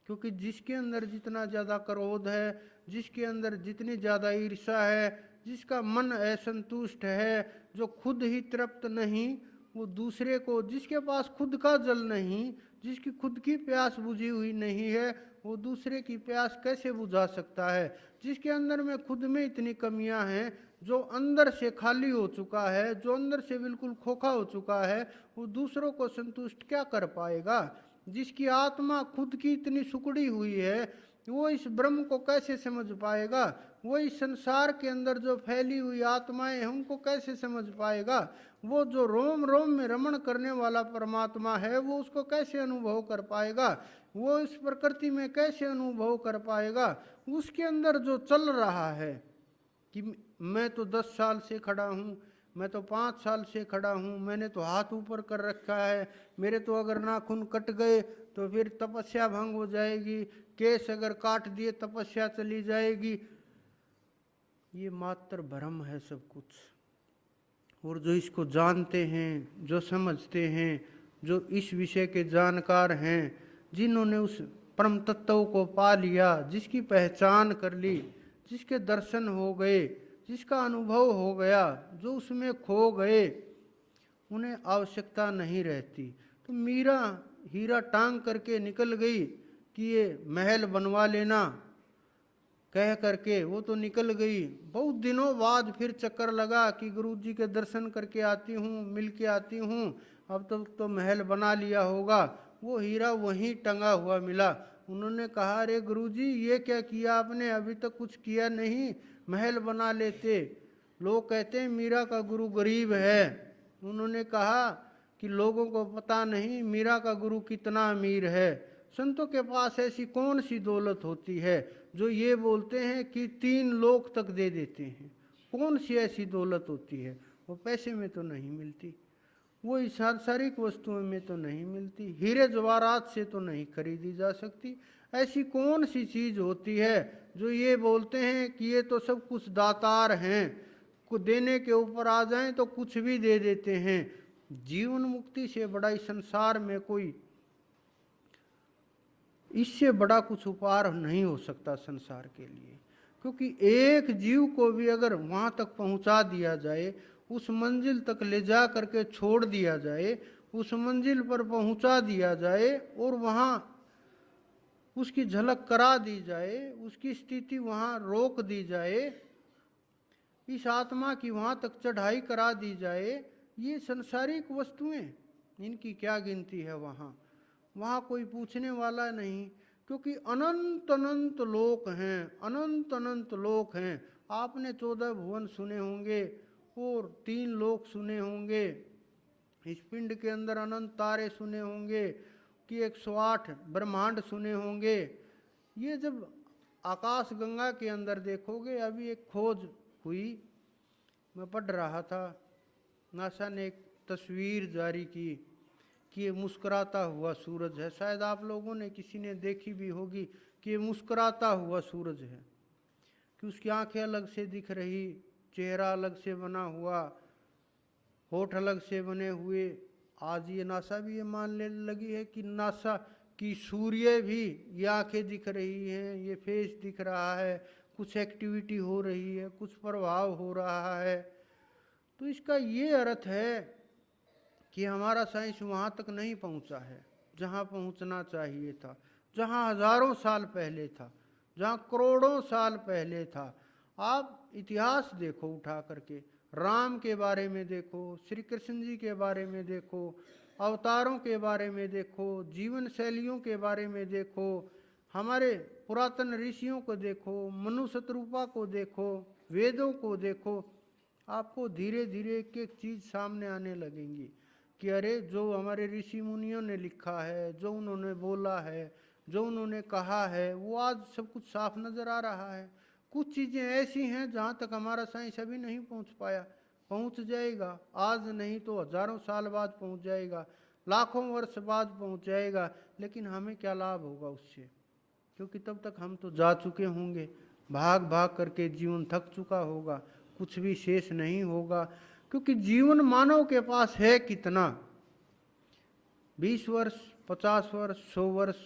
A: क्योंकि जिसके अंदर जितना ज़्यादा क्रोध है, जिसके अंदर जितनी ज़्यादा ईर्ष्या है, जिसका मन असंतुष्ट है, जो खुद ही तृप्त नहीं, वो दूसरे को, जिसके पास खुद का जल नहीं, जिसकी खुद की प्यास बुझी हुई नहीं है, वो दूसरे की प्यास कैसे बुझा सकता है। जिसके अंदर में खुद में इतनी कमियां हैं, जो अंदर से खाली हो चुका है, जो अंदर से बिल्कुल खोखा हो चुका है, वो दूसरों को संतुष्ट क्या कर पाएगा। जिसकी आत्मा खुद की इतनी सुकड़ी हुई है, वो इस ब्रह्म को कैसे समझ पाएगा। वो इस संसार के अंदर जो फैली हुई आत्माएं हैं उनको कैसे समझ पाएगा। वो जो रोम रोम में रमण करने वाला परमात्मा है, वो उसको कैसे अनुभव कर पाएगा। वो इस प्रकृति में कैसे अनुभव कर पाएगा। उसके अंदर जो चल रहा है कि मैं तो 10 साल से खड़ा हूँ, मैं तो 5 साल से खड़ा हूँ, मैंने तो हाथ ऊपर कर रखा है, मेरे तो अगर नाखून कट गए तो फिर तपस्या भंग हो जाएगी, केस अगर काट दिए तपस्या चली जाएगी। ये मात्र भ्रम है सब कुछ। और जो इसको जानते हैं, जो समझते हैं, जो इस विषय के जानकार हैं, जिन्होंने उस परम तत्व को पा लिया, जिसकी पहचान कर ली, जिसके दर्शन हो गए, जिसका अनुभव हो गया, जो उसमें खो गए, उन्हें आवश्यकता नहीं रहती। तो मीरा हीरा टांग करके निकल गई कि ये महल बनवा लेना कह करके, वो तो निकल गई। बहुत दिनों बाद फिर चक्कर लगा कि गुरु जी के दर्शन करके आती हूँ, मिल के आती हूँ, अब तो महल बना लिया होगा। वो हीरा वहीं टंगा हुआ मिला। उन्होंने कहा, अरे गुरु जी ये क्या किया आपने, अभी तक कुछ किया नहीं, महल बना लेते। लोग कहते हैं मीरा का गुरु गरीब है। उन्होंने कहा कि लोगों को पता नहीं मीरा का गुरु कितना अमीर है। संतों के पास ऐसी कौन सी दौलत होती है जो ये बोलते हैं कि 3 लोक तक दे देते हैं। कौन सी ऐसी दौलत होती है। वो पैसे में तो नहीं मिलती, वो इस सांसारिक वस्तुओं में तो नहीं मिलती, हीरे जवाहरात से तो नहीं खरीदी जा सकती। ऐसी कौन सी चीज होती है जो ये बोलते हैं कि ये तो सब कुछ दातार हैं, को देने के ऊपर आ जाएं तो कुछ भी दे देते हैं। जीवन मुक्ति से बड़ा इस संसार में कोई, इससे बड़ा कुछ उपहार नहीं हो सकता संसार के लिए। क्योंकि एक जीव को भी अगर वहां तक पहुंचा दिया जाए, उस मंजिल तक ले जा करके छोड़ दिया जाए, उस मंजिल पर पहुंचा दिया जाए और वहां उसकी झलक करा दी जाए, उसकी स्थिति वहां रोक दी जाए, इस आत्मा की वहां तक चढ़ाई करा दी जाए, ये संसारिक वस्तुएं, इनकी क्या गिनती है। वहां कोई पूछने वाला नहीं, क्योंकि अनंत अनंत लोक हैं, अनंत अनंत लोक हैं। आपने 14 भुवन सुने होंगे और 3 लोक सुने होंगे। इस पिंड के अंदर अनंत तारे सुने होंगे कि 108 ब्रह्मांड सुने होंगे। ये जब आकाश गंगा के अंदर देखोगे, अभी एक खोज हुई, मैं पढ़ रहा था, नासा ने एक तस्वीर जारी की कि ये मुस्कुराता हुआ सूरज है। शायद आप लोगों ने किसी ने देखी भी होगी कि ये मुस्कुराता हुआ सूरज है, कि उसकी आंखें अलग से दिख रही, चेहरा अलग से बना हुआ, होठ अलग से बने हुए। आज ये नासा भी ये मानने लगी है कि नासा की सूर्य भी ये आंखें दिख रही हैं, ये फेस दिख रहा है, कुछ एक्टिविटी हो रही है, कुछ प्रभाव हो रहा है। तो इसका ये अर्थ है कि हमारा साइंस वहाँ तक नहीं पहुँचा है जहाँ पहुँचना चाहिए था, जहाँ हजारों साल पहले था, जहाँ करोड़ों साल पहले था। आप इतिहास देखो उठा करके, राम के बारे में देखो, श्री कृष्ण जी के बारे में देखो, अवतारों के बारे में देखो, जीवन शैलियों के बारे में देखो, हमारे पुरातन ऋषियों को देखो, मनु शतरूपा को देखो, वेदों को देखो। आपको धीरे धीरे एक एक चीज़ सामने आने लगेंगी कि अरे जो हमारे ऋषि मुनियों ने लिखा है, जो उन्होंने बोला है, जो उन्होंने कहा है, वो आज सब कुछ साफ नज़र आ रहा है। कुछ चीज़ें ऐसी हैं जहाँ तक हमारा साइंस अभी नहीं पहुँच पाया, पहुँच जाएगा। आज नहीं तो हजारों साल बाद पहुँच जाएगा, लाखों वर्ष बाद पहुँच जाएगा। लेकिन हमें क्या लाभ होगा उससे, क्योंकि तब तक हम तो जा चुके होंगे, भाग भाग करके जीवन थक चुका होगा, कुछ भी शेष नहीं होगा। क्योंकि जीवन मानव के पास है कितना, 20 वर्ष, 50 वर्ष, 100 वर्ष।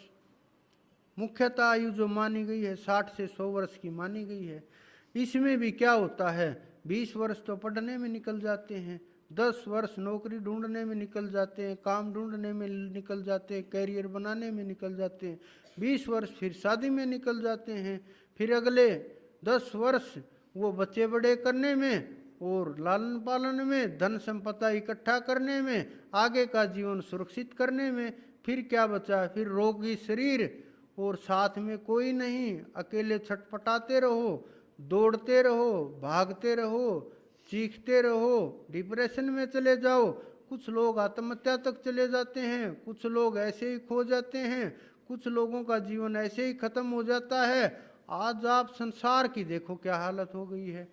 A: मुख्यतः आयु जो मानी गई है 60 से 100 वर्ष की मानी गई है। इसमें भी क्या होता है, 20 वर्ष तो पढ़ने में निकल जाते हैं, 10 वर्ष नौकरी ढूंढने में निकल जाते हैं, काम ढूंढने में निकल जाते हैं, कैरियर बनाने में निकल जाते हैं, 20 वर्ष फिर शादी में निकल जाते हैं, फिर अगले 10 वर्ष वो बच्चे बड़े करने में और लालन पालन में, धन संपदा इकट्ठा करने में, आगे का जीवन सुरक्षित करने में। फिर क्या बचा, फिर रोगी शरीर और साथ में कोई नहीं, अकेले छटपटाते रहो, दौड़ते रहो, भागते रहो, चीखते रहो, डिप्रेशन में चले जाओ। कुछ लोग आत्महत्या तक चले जाते हैं, कुछ लोग ऐसे ही खो जाते हैं, कुछ लोगों का जीवन ऐसे ही खत्म हो जाता है। आज आप संसार की देखो क्या हालत हो गई है,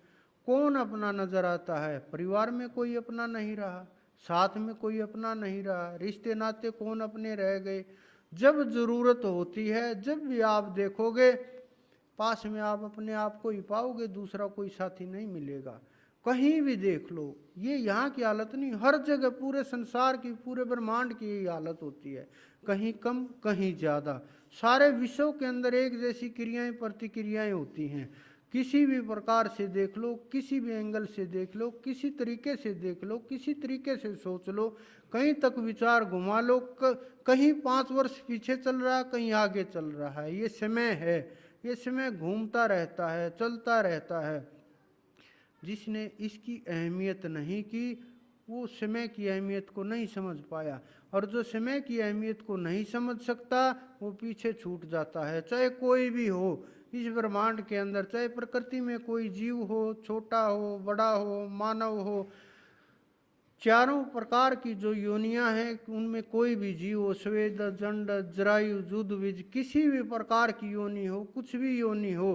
A: कौन अपना नजर आता है, परिवार में कोई अपना नहीं रहा, साथ में कोई अपना नहीं रहा, रिश्ते नाते कौन अपने रह गए। जब जरूरत होती है, जब भी आप देखोगे पास में आप अपने आप को ही पाओगे, दूसरा कोई साथी नहीं मिलेगा। कहीं भी देख लो, ये यहाँ की हालत नहीं, हर जगह पूरे संसार की, पूरे ब्रह्मांड की यही हालत होती है, कहीं कम कहीं ज़्यादा। सारे विश्व के अंदर एक जैसी क्रियाएं प्रतिक्रियाएं होती हैं, किसी भी प्रकार से देख लो, किसी भी एंगल से देख लो, किसी तरीके से देख लो, किसी तरीके से सोच लो, कहीं तक विचार घुमा लो, कहीं 5 वर्ष पीछे चल रहा है, कहीं आगे चल रहा है। ये समय है, ये समय घूमता रहता है, चलता रहता है। जिसने इसकी अहमियत नहीं की वो समय की अहमियत को नहीं समझ पाया, और जो समय की अहमियत को नहीं समझ सकता वो पीछे छूट जाता है। चाहे कोई भी हो इस ब्रह्मांड के अंदर, चाहे प्रकृति में कोई जीव हो, छोटा हो, बड़ा हो, मानव हो, चारों प्रकार की जो योनियां हैं उनमें कोई भी जीव हो, स्वेद, जंड, जरायु, जुद्विज, किसी भी प्रकार की योनि हो, कुछ भी योनि हो,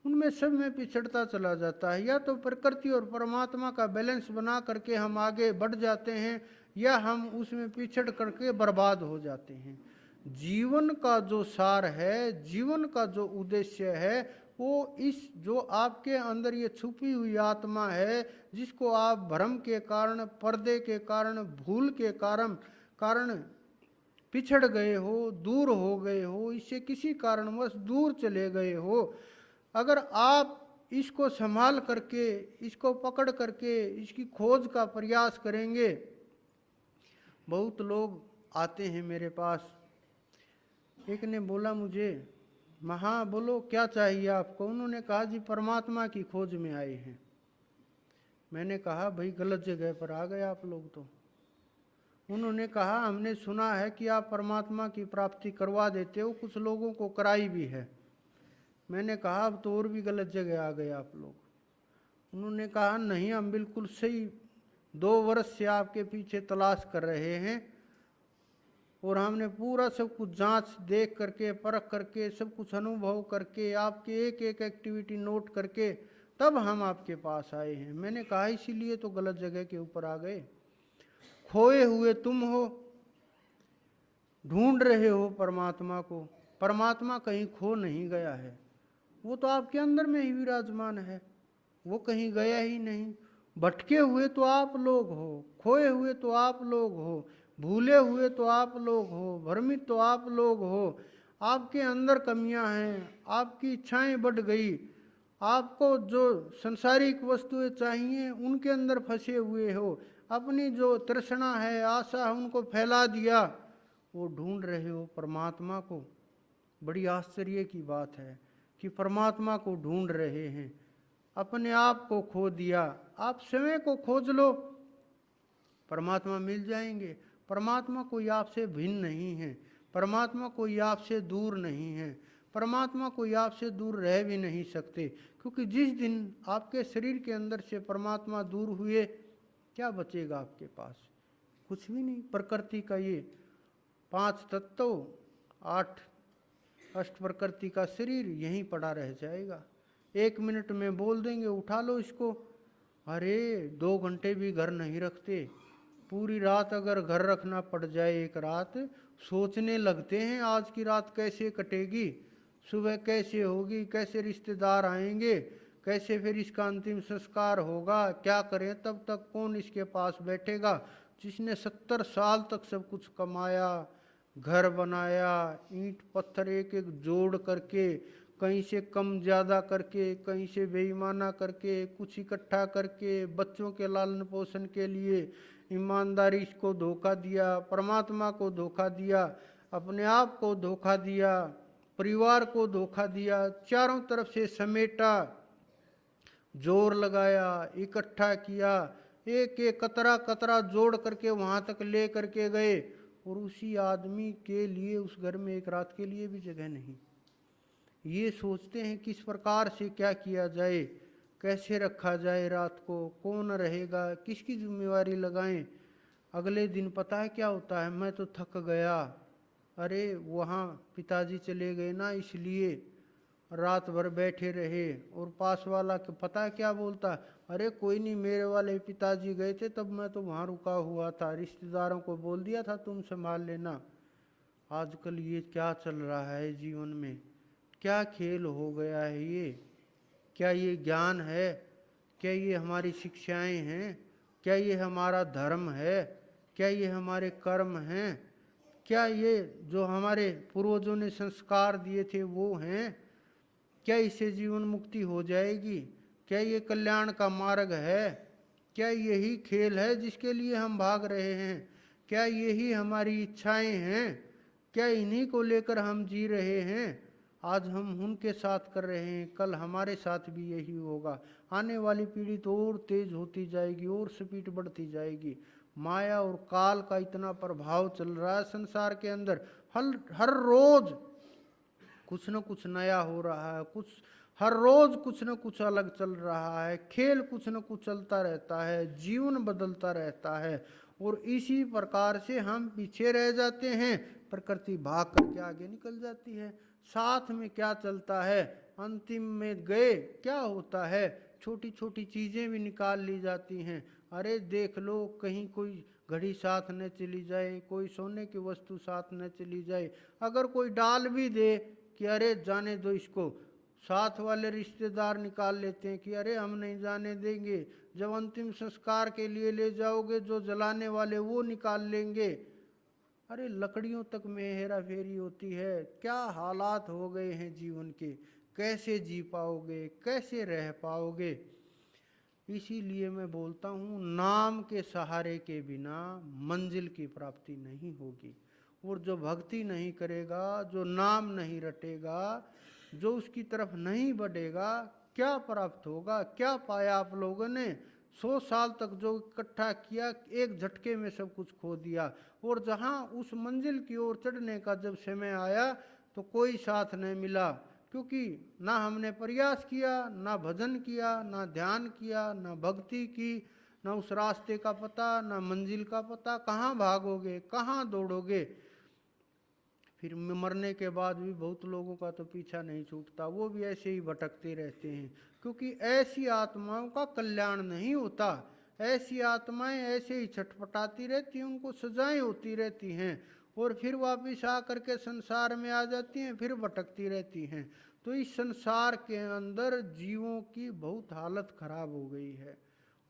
A: उनमें सब में पिछड़ता चला जाता है। या तो प्रकृति और परमात्मा का बैलेंस बना करके हम आगे बढ़ जाते हैं, या हम उसमें पिछड़ करके बर्बाद हो जाते हैं। जीवन का जो सार है, जीवन का जो उद्देश्य है, वो इस जो आपके अंदर ये छुपी हुई आत्मा है, जिसको आप भ्रम के कारण, पर्दे के कारण, भूल के कारण पिछड़ गए हो, दूर हो गए हो, इससे किसी कारणवश दूर चले गए हो, अगर आप इसको संभाल करके, इसको पकड़ करके इसकी खोज का प्रयास करेंगे। बहुत लोग आते हैं मेरे पास, एक ने बोला मुझे, हाँ बोलो क्या चाहिए आपको। उन्होंने कहा जी परमात्मा की खोज में आए हैं। मैंने कहा भाई गलत जगह पर आ गए आप लोग तो। उन्होंने कहा हमने सुना है कि आप परमात्मा की प्राप्ति करवा देते हो, कुछ लोगों को कराई भी है। मैंने कहा अब तो और भी गलत जगह आ गए आप लोग। उन्होंने कहा नहीं, हम बिल्कुल सही 2 वर्ष से आपके पीछे तलाश कर रहे हैं, और हमने पूरा सब कुछ जांच देख करके, परख करके, सब कुछ अनुभव करके, आपकी एक एक एक्टिविटी नोट करके तब हम आपके पास आए हैं। मैंने कहा इसीलिए तो गलत जगह के ऊपर आ गए। खोए हुए तुम हो, ढूंढ रहे हो परमात्मा को। परमात्मा कहीं खो नहीं गया है, वो तो आपके अंदर में ही विराजमान है, वो कहीं गया ही नहीं। भटके हुए तो आप लोग हो, खोए हुए तो आप लोग हो, भूले हुए तो आप लोग हो, भ्रमित तो आप लोग हो। आपके अंदर कमियां हैं, आपकी इच्छाएं बढ़ गई, आपको जो संसारिक वस्तुएं चाहिए उनके अंदर फंसे हुए हो, अपनी जो तृष्णा है, आशा है, उनको फैला दिया। वो ढूंढ रहे हो परमात्मा को। बड़ी आश्चर्य की बात है कि परमात्मा को ढूंढ रहे हैं, अपने आप को खो दिया। आप समय को खोज लो, परमात्मा मिल जाएंगे। परमात्मा कोई आपसे भिन्न नहीं है, परमात्मा कोई आपसे दूर नहीं है, परमात्मा कोई आपसे दूर रह भी नहीं सकते। क्योंकि जिस दिन आपके शरीर के अंदर से परमात्मा दूर हुए, क्या बचेगा आपके पास? कुछ भी नहीं। प्रकृति का ये 5 तत्व, 8 अष्ट प्रकृति का शरीर यहीं पड़ा रह जाएगा। 1 मिनट में बोल देंगे उठा लो इसको। अरे 2 घंटे भी घर नहीं रखते, पूरी रात अगर घर रखना पड़ जाए, एक रात सोचने लगते हैं आज की रात कैसे कटेगी, सुबह कैसे होगी, कैसे रिश्तेदार आएंगे, कैसे फिर इसका अंतिम संस्कार होगा, क्या करें, तब तक कौन इसके पास बैठेगा। जिसने 70 साल तक सब कुछ कमाया, घर बनाया, ईंट पत्थर एक एक जोड़ करके कहीं से कम ज़्यादा करके, कहीं से बेईमाना करके, कुछ इकट्ठा करके बच्चों के लालन पोषण के लिए ईमानदारी को धोखा दिया, परमात्मा को धोखा दिया, अपने आप को धोखा दिया, परिवार को धोखा दिया, चारों तरफ से समेटा, जोर लगाया, इकट्ठा किया, एक एक कतरा कतरा जोड़ करके वहाँ तक ले करके गए, और उसी आदमी के लिए उस घर में एक रात के लिए भी जगह नहीं। ये सोचते हैं किस प्रकार से क्या किया जाए, कैसे रखा जाए, रात को कौन रहेगा, किसकी जिम्मेवारी लगाएं। अगले दिन पता है क्या होता है, मैं तो थक गया, अरे वहाँ पिताजी चले गए ना इसलिए रात भर बैठे रहे। और पास वाला पता है क्या बोलता, अरे कोई नहीं, मेरे वाले पिताजी गए थे तब मैं तो वहाँ रुका हुआ था, रिश्तेदारों को बोल दिया था तुम संभाल लेना। आजकल ये क्या चल रहा है जीवन में, क्या खेल हो गया है ये? क्या ये ज्ञान है? क्या ये हमारी शिक्षाएं हैं? क्या ये हमारा धर्म है? क्या ये हमारे कर्म हैं? क्या ये जो हमारे पूर्वजों ने संस्कार दिए थे वो हैं? क्या इससे जीवन मुक्ति हो जाएगी? क्या ये कल्याण का मार्ग है? क्या यही खेल है जिसके लिए हम भाग रहे हैं? क्या यही हमारी इच्छाएं हैं? क्या इन्हीं को लेकर हम जी रहे हैं? आज हम उनके साथ कर रहे हैं, कल हमारे साथ भी यही होगा। आने वाली पीढ़ी तो और तेज होती जाएगी और स्पीड बढ़ती जाएगी। माया और काल का इतना प्रभाव चल रहा है संसार के अंदर, हर रोज कुछ न कुछ नया हो रहा है, हर रोज कुछ न कुछ अलग चल रहा है, खेल कुछ न कुछ चलता रहता है, जीवन बदलता रहता है, और इसी प्रकार से हम पीछे रह जाते हैं, प्रकृति भाग करके आगे निकल जाती है। साथ में क्या चलता है, अंतिम में गए क्या होता है, छोटी छोटी चीजें भी निकाल ली जाती हैं। अरे देख लो, कहीं कोई घड़ी साथ न चली जाए, कोई सोने की वस्तु साथ न चली जाए, अगर कोई डाल भी दे कि अरे जाने दो इसको, साथ वाले रिश्तेदार निकाल लेते हैं कि अरे हम नहीं जाने देंगे। जब अंतिम संस्कार के लिए ले जाओगे, जो जलाने वाले वो निकाल लेंगे। अरे लकड़ियों तक में हेरा फेरी होती है। क्या हालात हो गए हैं जीवन के, कैसे जी पाओगे, कैसे रह पाओगे? इसीलिए मैं बोलता हूँ, नाम के सहारे के बिना मंजिल की प्राप्ति नहीं होगी। और जो भक्ति नहीं करेगा, जो नाम नहीं रटेगा, जो उसकी तरफ नहीं बढ़ेगा, क्या प्राप्त होगा? क्या पाया आप लोगों ने? 100 साल तक जो इकट्ठा किया, एक झटके में सब कुछ खो दिया। और जहाँ उस मंजिल की ओर चढ़ने का जब समय आया तो कोई साथ नहीं मिला, क्योंकि ना हमने प्रयास किया, ना भजन किया, ना ध्यान किया, ना भक्ति की, ना उस रास्ते का पता, ना मंजिल का पता। कहाँ भागोगे, कहाँ दौड़ोगे? फिर मरने के बाद भी बहुत लोगों का तो पीछा नहीं छूटता, वो भी ऐसे ही भटकते रहते हैं, क्योंकि ऐसी आत्माओं का कल्याण नहीं होता। ऐसी आत्माएं ऐसे ही छटपटाती रहती हैं, उनको सजाएं होती रहती हैं, और फिर वापिस आकर के संसार में आ जाती हैं, फिर भटकती रहती हैं। तो इस संसार के अंदर जीवों की बहुत हालत खराब हो गई है,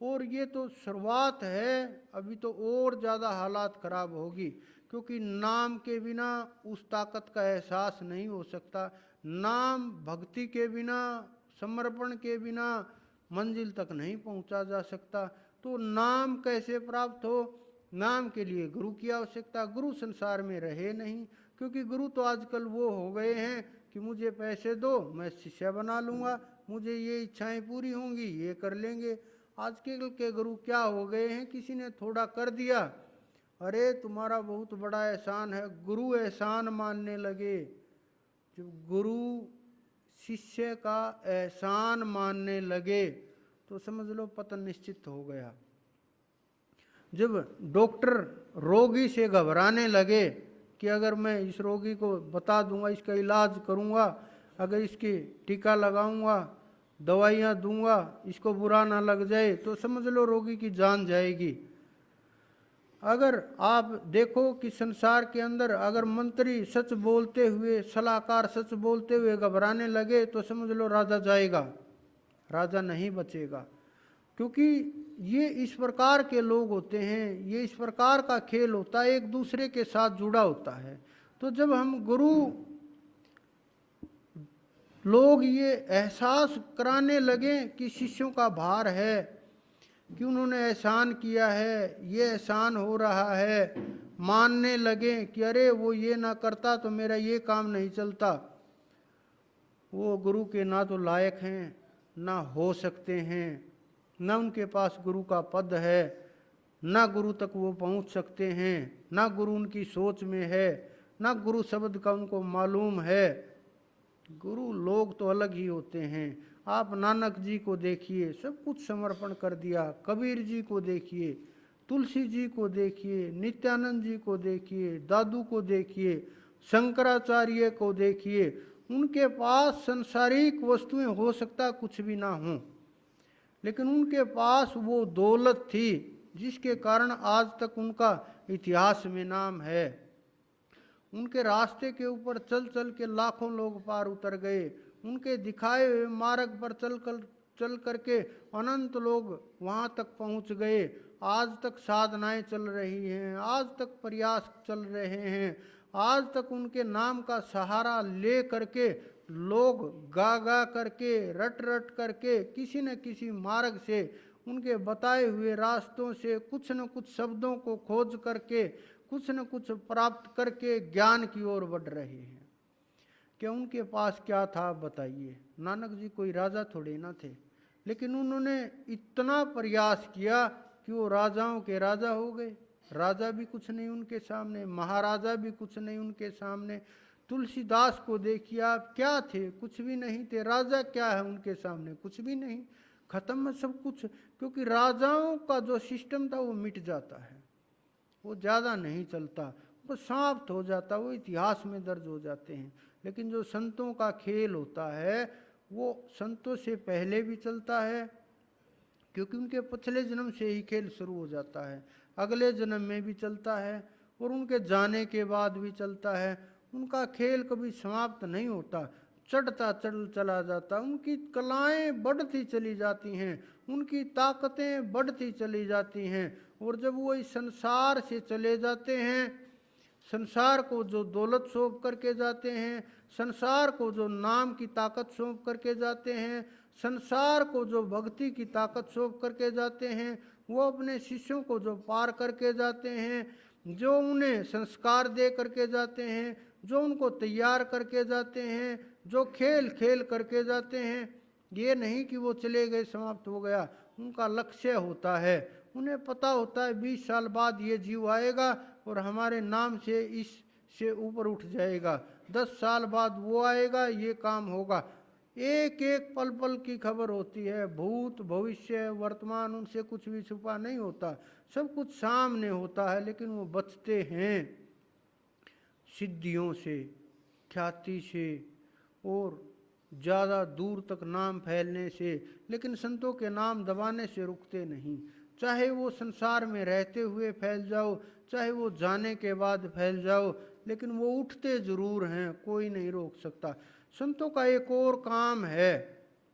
A: और ये तो शुरुआत है, अभी तो और ज़्यादा हालात खराब होगी, क्योंकि नाम के बिना उस ताकत का एहसास नहीं हो सकता। नाम भक्ति के बिना, समर्पण के बिना मंजिल तक नहीं पहुंचा जा सकता। तो नाम कैसे प्राप्त हो? नाम के लिए गुरु की आवश्यकता। गुरु संसार में रहे नहीं, क्योंकि गुरु तो आजकल वो हो गए हैं कि मुझे पैसे दो, मैं शिष्य बना लूँगा, मुझे ये इच्छाएं पूरी होंगी, ये कर लेंगे। आजकल के गुरु क्या हो गए हैं, किसी ने थोड़ा कर दिया, अरे तुम्हारा बहुत बड़ा एहसान है, गुरु एहसान मानने लगे। जब गुरु शिष्य का एहसान मानने लगे तो समझ लो पतन निश्चित हो गया। जब डॉक्टर रोगी से घबराने लगे कि अगर मैं इस रोगी को बता दूंगा, इसका इलाज करूंगा, अगर इसकी टीका लगाऊंगा, दवाइयाँ दूंगा, इसको बुरा ना लग जाए, तो समझ लो रोगी की जान जाएगी। अगर आप देखो कि संसार के अंदर अगर मंत्री सच बोलते हुए, सलाहकार सच बोलते हुए घबराने लगे, तो समझ लो राजा जाएगा, राजा नहीं बचेगा। क्योंकि ये इस प्रकार के लोग होते हैं, ये इस प्रकार का खेल होता है, एक दूसरे के साथ जुड़ा होता है। तो जब हम गुरु लोग ये एहसास कराने लगे कि शिष्यों का भार है, कि उन्होंने एहसान किया है, ये एहसान हो रहा है, मानने लगे कि अरे वो ये ना करता तो मेरा ये काम नहीं चलता। वो गुरु के ना तो लायक हैं, ना हो सकते हैं, ना उनके पास गुरु का पद है, ना गुरु तक वो पहुंच सकते हैं, ना गुरु उनकी सोच में है, ना गुरु शब्द का उनको मालूम है। गुरु लोग तो अलग ही होते हैं। आप नानक जी को देखिए, सब कुछ समर्पण कर दिया। कबीर जी को देखिए, तुलसी जी को देखिए, नित्यानंद जी को देखिए, दादू को देखिए, शंकराचार्य को देखिए। उनके पास संसारिक वस्तुएं हो सकता कुछ भी ना हो, लेकिन उनके पास वो दौलत थी जिसके कारण आज तक उनका इतिहास में नाम है। उनके रास्ते के ऊपर चल चल के लाखों लोग पार उतर गए। उनके दिखाए हुए मार्ग पर चल करके अनंत लोग वहाँ तक पहुँच गए। आज तक साधनाएं चल रही हैं, आज तक प्रयास चल रहे हैं, आज तक उनके नाम का सहारा ले करके लोग गा गा करके, रट रट करके, किसी न किसी मार्ग से, उनके बताए हुए रास्तों से कुछ न कुछ शब्दों को खोज करके, कुछ न कुछ प्राप्त करके ज्ञान की ओर बढ़ रहे हैं। कि उनके पास क्या था बताइए। नानक जी कोई राजा थोड़े ना थे, लेकिन उन्होंने इतना प्रयास किया कि वो राजाओं के राजा हो गए। राजा भी कुछ नहीं उनके सामने, महाराजा भी कुछ नहीं उनके सामने। तुलसीदास को देखिए आप, क्या थे? कुछ भी नहीं थे। राजा क्या है उनके सामने? कुछ भी नहीं, खत्म है सब कुछ। क्योंकि राजाओं का जो सिस्टम था वो मिट जाता है, वो ज़्यादा नहीं चलता, वो समाप्त हो जाता, वो इतिहास में दर्ज हो जाते हैं। लेकिन जो संतों का खेल होता है वो संतों से पहले भी चलता है, क्योंकि उनके पिछले जन्म से ही खेल शुरू हो जाता है, अगले जन्म में भी चलता है, और उनके जाने के बाद भी चलता है। उनका खेल कभी समाप्त नहीं होता, चढ़ता चला जाता। उनकी कलाएं बढ़ती चली जाती हैं, उनकी ताकतें बढ़ती चली जाती हैं। और जब वो इस संसार से चले जाते हैं, संसार को जो दौलत सौंप करके जाते हैं, संसार को जो नाम की ताकत सौंप करके जाते हैं, संसार को जो भक्ति की ताकत सौंप करके जाते हैं, वो अपने शिष्यों को जो पार करके जाते हैं, जो उन्हें संस्कार दे करके जाते हैं, जो उनको तैयार करके जाते हैं, जो खेल खेल करके जाते हैं, ये नहीं कि वो चले गए समाप्त हो गया। उनका लक्ष्य होता है, उन्हें पता होता है 20 साल बाद ये जीव आएगा और हमारे नाम से इस से ऊपर उठ जाएगा, 10 साल बाद वो आएगा, ये काम होगा। एक एक पल पल की खबर होती है, भूत भविष्य वर्तमान, उनसे कुछ भी छुपा नहीं होता, सब कुछ सामने होता है। लेकिन वो बचते हैं सिद्धियों से, ख्याति से, और ज़्यादा दूर तक नाम फैलने से। लेकिन संतों के नाम दबाने से रुकते नहीं, चाहे वो संसार में रहते हुए फैल जाओ, चाहे वो जाने के बाद फैल जाओ, लेकिन वो उठते ज़रूर हैं, कोई नहीं रोक सकता। संतों का एक और काम है,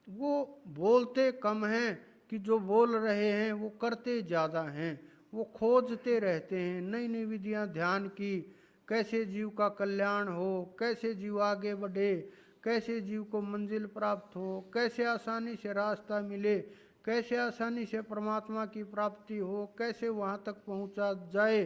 A: वो बोलते कम हैं कि जो बोल रहे हैं वो करते ज़्यादा हैं। वो खोजते रहते हैं नई नई विधियाँ ध्यान की, कैसे जीव का कल्याण हो, कैसे जीव आगे बढ़े, कैसे जीव को मंजिल प्राप्त हो, कैसे आसानी से रास्ता मिले, कैसे आसानी से परमात्मा की प्राप्ति हो, कैसे वहाँ तक पहुँचा जाए,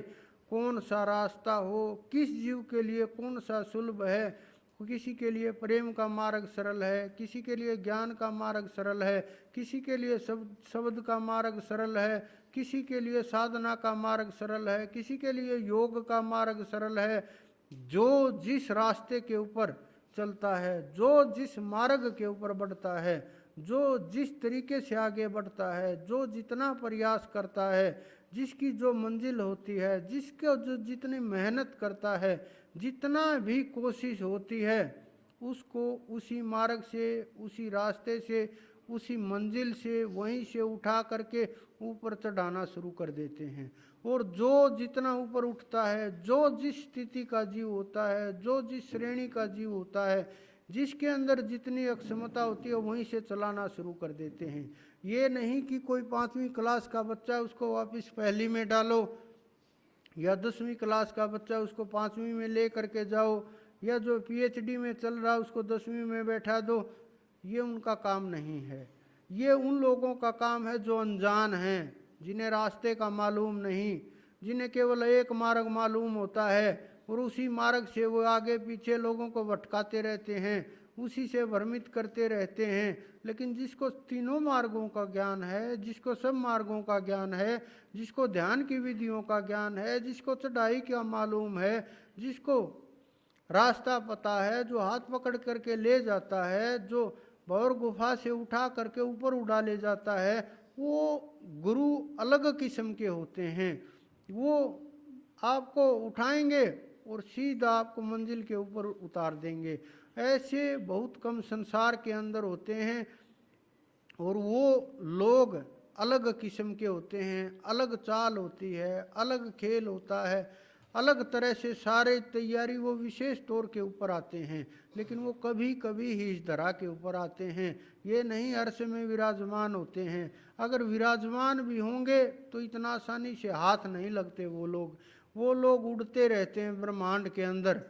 A: कौन सा रास्ता हो, किस जीव के लिए कौन सा सुलभ है। किसी के लिए प्रेम का मार्ग सरल है, किसी के लिए ज्ञान का मार्ग सरल है, किसी के लिए शब्द का मार्ग सरल है, किसी के लिए साधना का मार्ग सरल है, किसी के लिए योग का मार्ग सरल है। जो जिस रास्ते के ऊपर चलता है, जो जिस मार्ग के ऊपर बढ़ता है, जो जिस तरीके से आगे बढ़ता है, जो जितना प्रयास करता है, जिसकी जो मंजिल होती है, जिसके जो जितनी मेहनत करता है, जितना भी कोशिश होती है, उसको उसी मार्ग से, उसी रास्ते से, उसी मंजिल से, वहीं से उठा करके ऊपर चढ़ाना शुरू कर देते हैं। और जो जितना ऊपर उठता है, जो जिस स्थिति का जीव होता है, जो जिस श्रेणी का जीव होता है, जिसके अंदर जितनी अक्षमता होती है, वहीं से चलाना शुरू कर देते हैं। ये नहीं कि कोई 5वीं क्लास का बच्चा है उसको वापस पहली में डालो, या 10वीं क्लास का बच्चा उसको 5वीं में ले करके जाओ, या जो PhD में चल रहा है उसको 10वीं में बैठा दो, ये उनका काम नहीं है। ये उन लोगों का काम है जो अनजान हैं, जिन्हें रास्ते का मालूम नहीं, जिन्हें केवल एक मार्ग मालूम होता है और उसी मार्ग से वो आगे पीछे लोगों को भटकाते रहते हैं, उसी से भ्रमित करते रहते हैं। लेकिन जिसको तीनों मार्गों का ज्ञान है, जिसको सब मार्गों का ज्ञान है, जिसको ध्यान की विधियों का ज्ञान है, जिसको चढ़ाई का मालूम है, जिसको रास्ता पता है, जो हाथ पकड़ करके ले जाता है, जो भौर गुफा से उठा करके ऊपर उड़ा ले जाता है, वो गुरु अलग किस्म के होते हैं। वो आपको उठाएंगे और सीधा आपको मंजिल के ऊपर उतार देंगे। ऐसे बहुत कम संसार के अंदर होते हैं और वो लोग अलग किस्म के होते हैं, अलग चाल होती है, अलग खेल होता है, अलग तरह से सारे तैयारी वो विशेष तौर के ऊपर आते हैं। लेकिन वो कभी कभी ही इस धरा के ऊपर आते हैं, ये नहीं हर समय विराजमान होते हैं। अगर विराजमान भी होंगे तो इतना आसानी से हाथ नहीं लगते वो लोग उड़ते रहते हैं ब्रह्मांड के अंदर,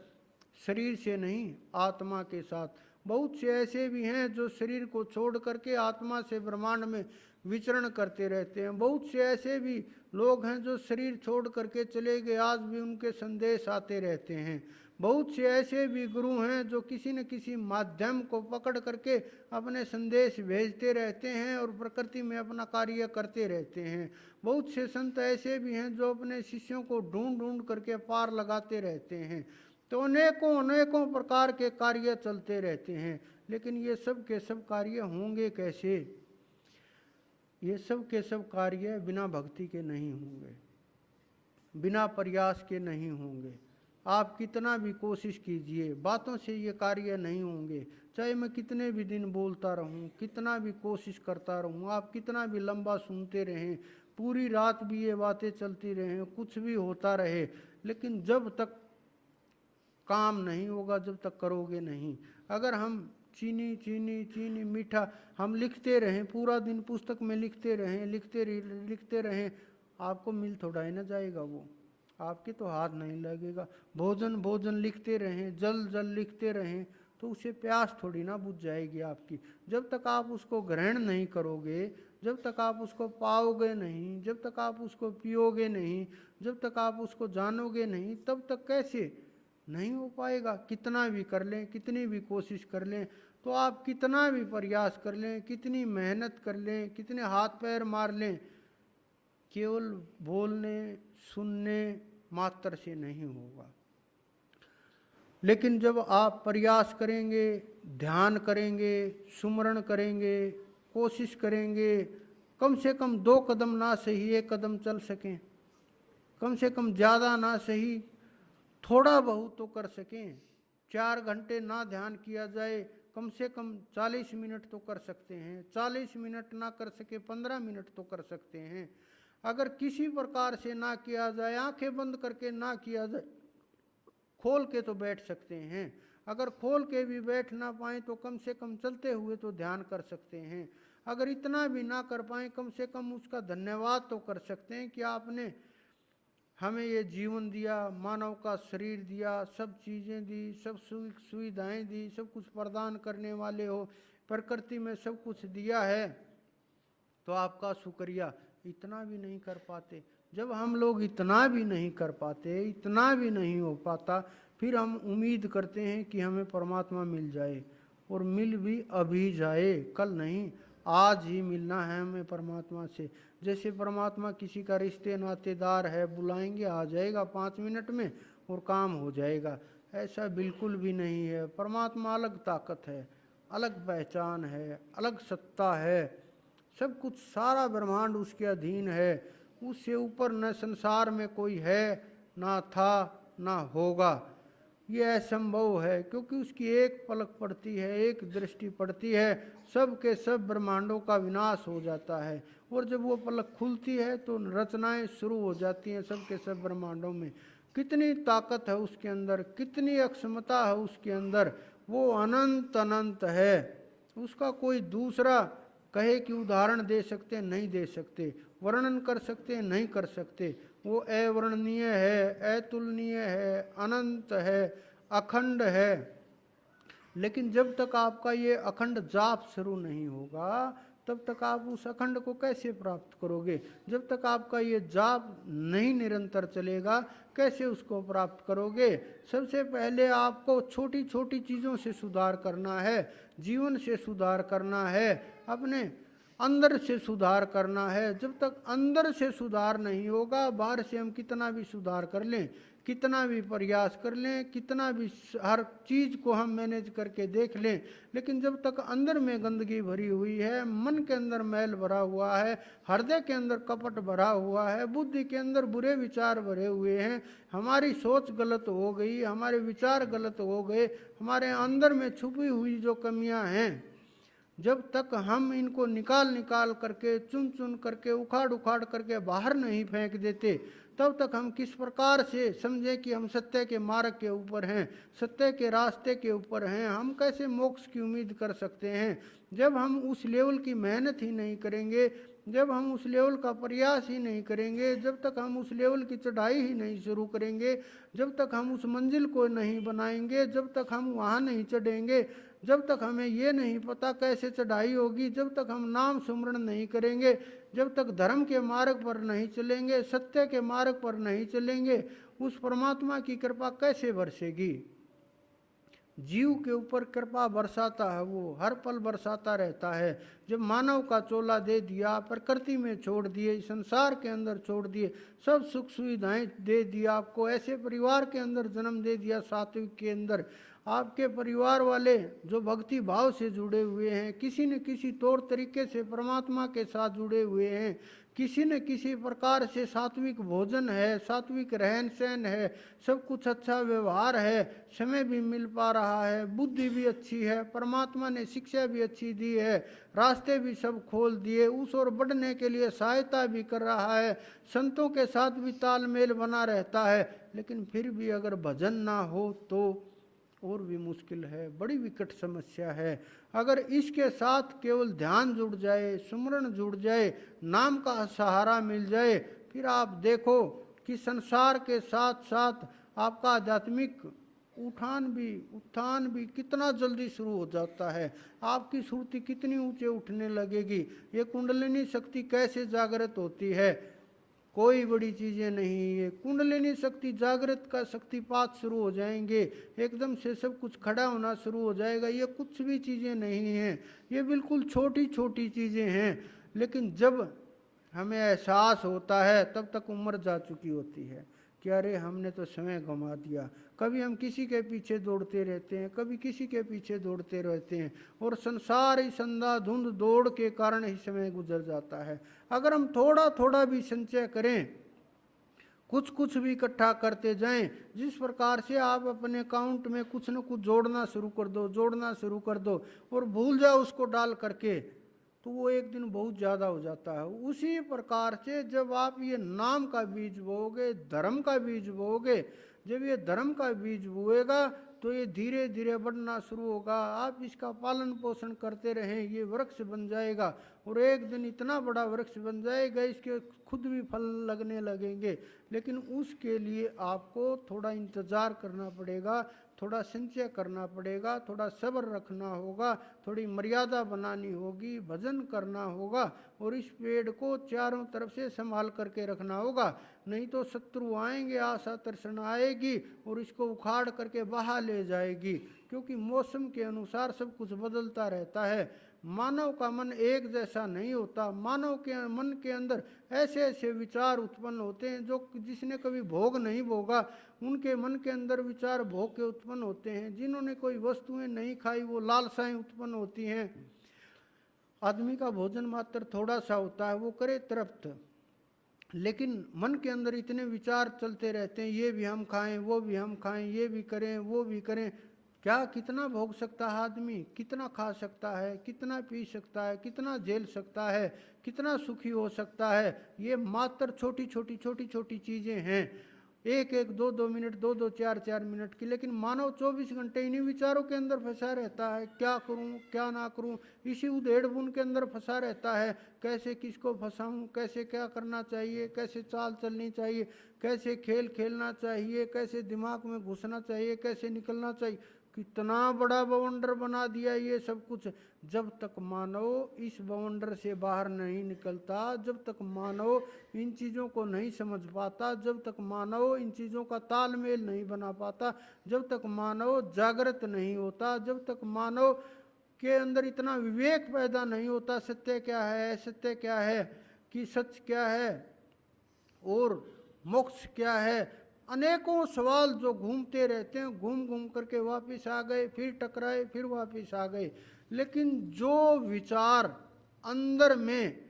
A: शरीर से नहीं आत्मा के साथ। बहुत से ऐसे भी हैं जो शरीर को छोड़ करके आत्मा से ब्रह्मांड में विचरण करते रहते हैं। बहुत से ऐसे भी लोग हैं जो शरीर छोड़ करके चले गए, आज भी उनके संदेश आते रहते हैं। बहुत से ऐसे भी गुरु हैं जो किसी न किसी माध्यम को पकड़ करके अपने संदेश भेजते रहते हैं और प्रकृति में अपना कार्य करते रहते हैं। बहुत से संत ऐसे भी हैं जो अपने शिष्यों को ढूंढ ढूंढ करके पार लगाते रहते हैं। तो अनेकों अनेकों प्रकार के कार्य चलते रहते हैं। लेकिन ये सब के सब कार्य होंगे कैसे? ये सब के सब कार्य बिना भक्ति के नहीं होंगे, बिना प्रयास के नहीं होंगे। आप कितना भी कोशिश कीजिए, बातों से ये कार्य नहीं होंगे। चाहे मैं कितने भी दिन बोलता रहूं, कितना भी कोशिश करता रहूं, आप कितना भी लंबा सुनते रहें, पूरी रात भी ये बातें चलती रहें, कुछ भी होता रहे, लेकिन जब तक काम नहीं होगा, जब तक करोगे नहीं। अगर हम चीनी चीनी चीनी मीठा हम लिखते रहें, पूरा दिन पुस्तक में लिखते रहें, आपको मिल थोड़ा ही ना जाएगा, वो आपके तो हाथ नहीं लगेगा। भोजन लिखते रहें, जल लिखते रहें, तो उसे प्यास थोड़ी ना बुझ जाएगी आपकी। जब तक आप उसको ग्रहण नहीं करोगे, जब तक आप उसको पाओगे नहीं, जब तक आप उसको पियोगे नहीं, जब तक आप उसको जानोगे नहीं, तब तक कैसे नहीं हो पाएगा। कितना भी कर लें, कितनी भी कोशिश कर लें, तो आप कितना भी प्रयास कर लें, कितनी मेहनत कर लें, कितने हाथ पैर मार लें, केवल बोलने सुनने मात्र से नहीं होगा। लेकिन जब आप प्रयास करेंगे, ध्यान करेंगे, सुमरण करेंगे, कोशिश करेंगे, कम से कम 2 कदम ना सही 1 कदम चल सकें, कम से कम ज़्यादा ना सही थोड़ा बहुत तो कर सकें। 4 घंटे ना ध्यान किया जाए, कम से कम 40 मिनट तो कर सकते हैं। 40 मिनट ना कर सके 15 मिनट तो कर सकते हैं। अगर किसी प्रकार से ना किया जाए, आंखें बंद करके ना किया जाए, खोल के तो बैठ सकते हैं। अगर खोल के भी बैठ ना पाएँ तो कम से कम चलते हुए तो ध्यान कर सकते हैं। अगर इतना भी ना कर पाएँ, कम से कम उसका धन्यवाद तो कर सकते हैं कि आपने हमें ये जीवन दिया, मानव का शरीर दिया, सब चीज़ें दी, सब सुविधाएं दी, सब कुछ प्रदान करने वाले हो, प्रकृति में सब कुछ दिया है, तो आपका शुक्रिया। इतना भी नहीं कर पाते। जब हम लोग इतना भी नहीं कर पाते, इतना भी नहीं हो पाता, फिर हम उम्मीद करते हैं कि हमें परमात्मा मिल जाए, और मिल भी अभी जाए, कल नहीं, आज ही मिलना है हमें परमात्मा से। जैसे परमात्मा किसी का रिश्ते नातेदार है, बुलाएंगे आ जाएगा 5 मिनट में और काम हो जाएगा, ऐसा बिल्कुल भी नहीं है। परमात्मा अलग ताकत है, अलग पहचान है, अलग सत्ता है, सब कुछ सारा ब्रह्मांड उसके अधीन है। उससे ऊपर न संसार में कोई है, ना था, ना होगा। ये असंभव है, क्योंकि उसकी एक पलक पड़ती है, एक दृष्टि पड़ती है, सब के सब ब्रह्मांडों का विनाश हो जाता है। और जब वो पलक खुलती है तो रचनाएं शुरू हो जाती हैं सब के सब ब्रह्मांडों में। कितनी ताकत है उसके अंदर, कितनी अक्षमता है उसके अंदर, वो अनंत अनंत है। उसका कोई दूसरा कहे कि उदाहरण दे सकते नहीं दे सकते, वर्णन कर सकते नहीं कर सकते। वो अवर्णनीय है, अतुलनीय है, अनंत है, अखंड है, लेकिन जब तक आपका ये अखंड जाप शुरू नहीं होगा तब तक आप उस अखंड को कैसे प्राप्त करोगे? जब तक आपका ये जाप नहीं निरंतर चलेगा कैसे उसको प्राप्त करोगे? सबसे पहले आपको छोटी छोटी चीज़ों से सुधार करना है, जीवन से सुधार करना है, अपने अंदर से सुधार करना है। जब तक अंदर से सुधार नहीं होगा, बाहर से हम कितना भी सुधार कर लें, कितना भी प्रयास कर लें, कितना भी हर चीज़ को हम मैनेज करके देख लें, लेकिन जब तक अंदर में गंदगी भरी हुई है, मन के अंदर मैल भरा हुआ है, हृदय के अंदर कपट भरा हुआ है, बुद्धि के अंदर बुरे विचार भरे हुए हैं, हमारी सोच गलत हो गई, हमारे विचार गलत हो गए, हमारे अंदर में छुपी हुई जो कमियां हैं, जब तक हम इनको निकाल निकाल करके, चुन चुन करके, उखाड़ उखाड़ करके बाहर नहीं फेंक देते, तब तक हम किस प्रकार से समझें कि हम सत्य के मार्ग के ऊपर हैं, सत्य के रास्ते के ऊपर हैं? हम कैसे मोक्ष की उम्मीद कर सकते हैं जब हम उस लेवल की मेहनत ही नहीं करेंगे, जब हम उस लेवल का प्रयास ही नहीं करेंगे, जब तक हम उस लेवल की चढ़ाई ही नहीं शुरू करेंगे, जब तक हम उस मंजिल को नहीं बनाएंगे, जब तक हम वहाँ नहीं चढ़ेंगे, जब तक हमें ये नहीं पता कैसे चढ़ाई होगी, जब तक हम नाम सुमरण नहीं करेंगे, जब तक धर्म के मार्ग पर नहीं चलेंगे, सत्य के मार्ग पर नहीं चलेंगे, उस परमात्मा की कृपा कैसे बरसेगी? जीव के ऊपर कृपा बरसाता है, वो हर पल बरसाता रहता है। जब मानव का चोला दे दिया, प्रकृति में छोड़ दिए, संसार के अंदर छोड़ दिए, सब सुख सुविधाएं दे दिया, आपको ऐसे परिवार के अंदर जन्म दे दिया सात्विक के अंदर, आपके परिवार वाले जो भक्ति भाव से जुड़े हुए हैं, किसी न किसी तौर तरीके से परमात्मा के साथ जुड़े हुए हैं, किसी न किसी प्रकार से सात्विक भोजन है, सात्विक रहन सहन है, सब कुछ अच्छा व्यवहार है, समय भी मिल पा रहा है, बुद्धि भी अच्छी है, परमात्मा ने शिक्षा भी अच्छी दी है, रास्ते भी सब खोल दिए, उस ओर बढ़ने के लिए सहायता भी कर रहा है, संतों के साथ भी तालमेल बना रहता है, लेकिन फिर भी अगर भजन ना हो तो और भी मुश्किल है, बड़ी विकट समस्या है। अगर इसके साथ केवल ध्यान जुड़ जाए, सुमरण जुड़ जाए, नाम का सहारा मिल जाए, फिर आप देखो कि संसार के साथ साथ आपका आध्यात्मिक उत्थान भी कितना जल्दी शुरू हो जाता है, आपकी सुरती कितनी ऊंचे उठने लगेगी, ये कुंडलिनी शक्ति कैसे जागृत होती है, कोई बड़ी चीज़ें नहीं है। कुंडलिनी शक्ति जागृत का शक्तिपात शुरू हो जाएंगे, एकदम से सब कुछ खड़ा होना शुरू हो जाएगा, ये कुछ भी चीज़ें नहीं हैं, ये बिल्कुल छोटी छोटी चीज़ें हैं, लेकिन जब हमें एहसास होता है तब तक उम्र जा चुकी होती है कि अरे हमने तो समय गंवा दिया। कभी हम किसी के पीछे दौड़ते रहते हैं, कभी किसी के पीछे दौड़ते रहते हैं, और संसार इस अंधाधुंध दौड़ के कारण ही समय गुजर जाता है। अगर हम थोड़ा थोड़ा भी संचय करें, कुछ कुछ भी इकट्ठा करते जाएं, जिस प्रकार से आप अपने अकाउंट में कुछ न कुछ जोड़ना शुरू कर दो और भूल जाओ उसको डाल करके, तो वो एक दिन बहुत ज़्यादा हो जाता है। उसी प्रकार से जब आप ये नाम का बीज बोओगे, धर्म का बीज बोओगे, जब ये धर्म का बीज बोएगा तो ये धीरे धीरे बढ़ना शुरू होगा, आप इसका पालन पोषण करते रहें, ये वृक्ष बन जाएगा, और एक दिन इतना बड़ा वृक्ष बन जाएगा, इसके खुद भी फल लगने लगेंगे। लेकिन उसके लिए आपको थोड़ा इंतज़ार करना पड़ेगा, थोड़ा संचय करना पड़ेगा, थोड़ा सब्र रखना होगा, थोड़ी मर्यादा बनानी होगी, भजन करना होगा, और इस पेड़ को चारों तरफ से संभाल करके रखना होगा, नहीं तो शत्रु आएंगे, आशा तर्षण आएगी और इसको उखाड़ करके बहा ले जाएगी, क्योंकि मौसम के अनुसार सब कुछ बदलता रहता है। मानव का मन एक जैसा नहीं होता, मानव के मन के अंदर ऐसे ऐसे विचार उत्पन्न होते हैं जो जिसने कभी भोग नहीं भोगा उनके मन के अंदर विचार भोग के उत्पन्न होते हैं, जिन्होंने कोई वस्तुएं नहीं खाई वो लालसाएं उत्पन्न होती हैं। आदमी का भोजन मात्र थोड़ा सा होता है, वो करे तृप्त, लेकिन मन के अंदर इतने विचार चलते रहते हैं, ये भी हम खाएं, वो भी हम खाएं, ये भी करें, वो भी करें। क्या कितना भोग सकता है आदमी, कितना खा सकता है, कितना पी सकता है, कितना झेल सकता है, कितना सुखी हो सकता है? ये मात्र छोटी छोटी चीज़ें हैं। एक एक, दो दो मिनट, दो दो, चार चार मिनट की। लेकिन मानव 24 घंटे इन्हीं विचारों के अंदर फंसा रहता है, क्या करूं क्या ना करूं, इसी उधेड़ बुन के अंदर फंसा रहता है। कैसे किसको फंसाऊं, कैसे क्या करना चाहिए, कैसे चाल चलनी चाहिए, कैसे खेल खेलना चाहिए, कैसे दिमाग में घुसना चाहिए, कैसे निकलना चाहिए। कितना बड़ा बवंडर बना दिया ये सब कुछ। जब तक मानव इस बवंडर से बाहर नहीं निकलता, जब तक मानव इन चीज़ों को नहीं समझ पाता, जब तक मानव इन चीज़ों का तालमेल नहीं बना पाता, जब तक मानव जागृत नहीं होता, जब तक मानव के अंदर इतना विवेक पैदा नहीं होता, सत्य क्या है, सत्य क्या है, कि सच क्या है और मोक्ष क्या है, अनेकों सवाल जो घूमते रहते हैं, घूम घूम करके वापस आ गए, फिर टकराए, फिर वापस आ गए। लेकिन जो विचार अंदर में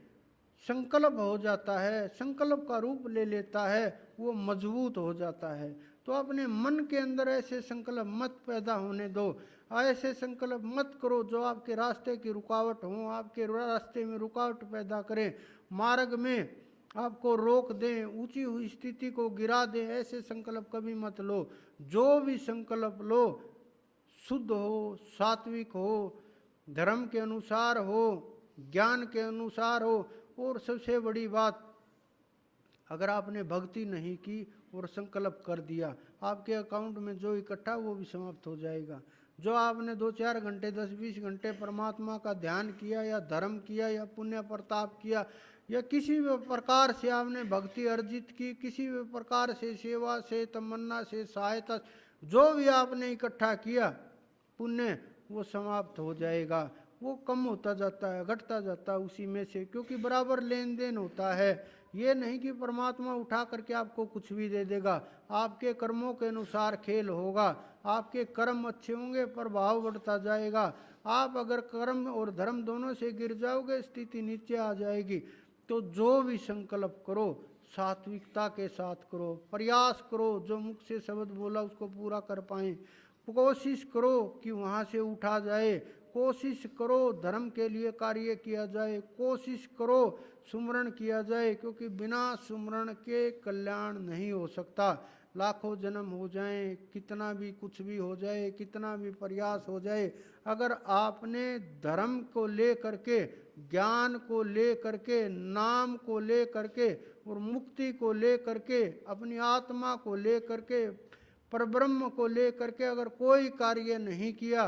A: संकल्प हो जाता है, संकल्प का रूप ले लेता है, वो मजबूत हो जाता है। तो अपने मन के अंदर ऐसे संकल्प मत पैदा होने दो, ऐसे संकल्प मत करो जो आपके रास्ते की रुकावट हो, आपके रास्ते में रुकावट पैदा करें, मार्ग में आपको रोक दें, ऊंची हुई स्थिति को गिरा दें। ऐसे संकल्प कभी मत लो। जो भी संकल्प लो शुद्ध हो, सात्विक हो, धर्म के अनुसार हो, ज्ञान के अनुसार हो। और सबसे बड़ी बात, अगर आपने भक्ति नहीं की और संकल्प कर दिया, आपके अकाउंट में जो इकट्ठा वो भी समाप्त हो जाएगा। जो आपने 2-4 घंटे, 10-20 घंटे परमात्मा का ध्यान किया या धर्म किया या पुण्य प्रताप किया या किसी भी प्रकार से आपने भक्ति अर्जित की, किसी भी प्रकार से सेवा से, तमन्ना से, सहायता, जो भी आपने इकट्ठा किया पुण्य, वो समाप्त हो जाएगा। वो कम होता जाता है, घटता जाता है उसी में से, क्योंकि बराबर लेन देन होता है। ये नहीं कि परमात्मा उठा करके आपको कुछ भी दे देगा। आपके कर्मों के अनुसार खेल होगा। आपके कर्म अच्छे होंगे, प्रभाव बढ़ता जाएगा। आप अगर कर्म और धर्म दोनों से गिर जाओगे, स्थिति नीचे आ जाएगी। तो जो भी संकल्प करो सात्विकता के साथ करो, प्रयास करो जो मुख से शब्द बोला उसको पूरा कर पाएं, कोशिश करो कि वहाँ से उठा जाए, कोशिश करो धर्म के लिए कार्य किया जाए, कोशिश करो सुमरण किया जाए, क्योंकि बिना सुमरण के कल्याण नहीं हो सकता। लाखों जन्म हो जाएं, कितना भी कुछ भी हो जाए, कितना भी प्रयास हो जाए, अगर आपने धर्म को ले करके, ज्ञान को ले करके, नाम को ले करके और मुक्ति को ले करके, अपनी आत्मा को ले करके, परब्रह्म को ले करके अगर कोई कार्य नहीं किया,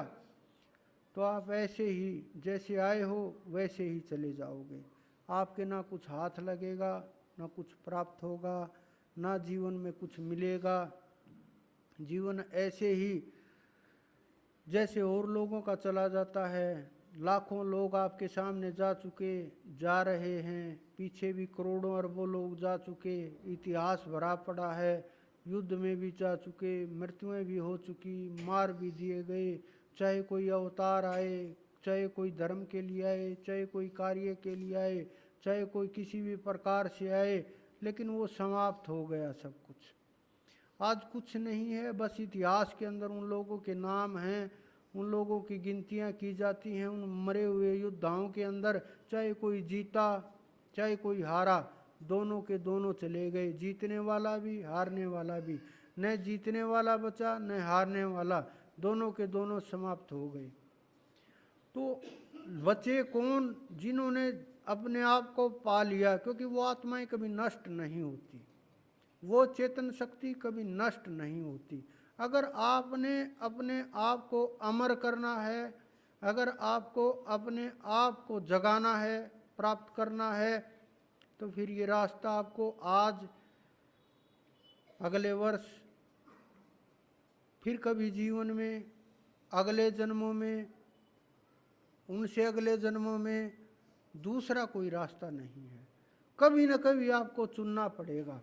A: तो आप ऐसे ही जैसे आए हो वैसे ही चले जाओगे। आपके ना कुछ हाथ लगेगा, ना कुछ प्राप्त होगा, ना जीवन में कुछ मिलेगा। जीवन ऐसे ही जैसे और लोगों का चला जाता है। लाखों लोग आपके सामने जा चुके, जा रहे हैं, पीछे भी करोड़ों अरबों लोग जा चुके, इतिहास भरा पड़ा है, युद्ध में भी जा चुके, मृत्युएं भी हो चुकी, मार भी दिए गए। चाहे कोई अवतार आए, चाहे कोई धर्म के लिए आए, चाहे कोई कार्य के लिए आए, चाहे कोई किसी भी प्रकार से आए, लेकिन वो समाप्त हो गया सब कुछ। आज कुछ नहीं है, बस इतिहास के अंदर उन लोगों के नाम हैं, उन लोगों की गिनतियां की जाती हैं उन मरे हुए योद्धाओं के अंदर। चाहे कोई जीता चाहे कोई हारा, दोनों के दोनों चले गए, जीतने वाला भी हारने वाला भी। न जीतने वाला बचा न हारने वाला, दोनों के दोनों समाप्त हो गए। तो बचे कौन? जिन्होंने अपने आप को पा लिया, क्योंकि वो आत्माएं कभी नष्ट नहीं होती, वो चेतन शक्ति कभी नष्ट नहीं होती। अगर आपने अपने आप को अमर करना है, अगर आपको अपने आप को जगाना है, प्राप्त करना है, तो फिर ये रास्ता आपको आज, अगले वर्ष, फिर कभी जीवन में, अगले जन्मों में, उनसे अगले जन्मों में दूसरा कोई रास्ता नहीं है। कभी न कभी आपको चुनना पड़ेगा।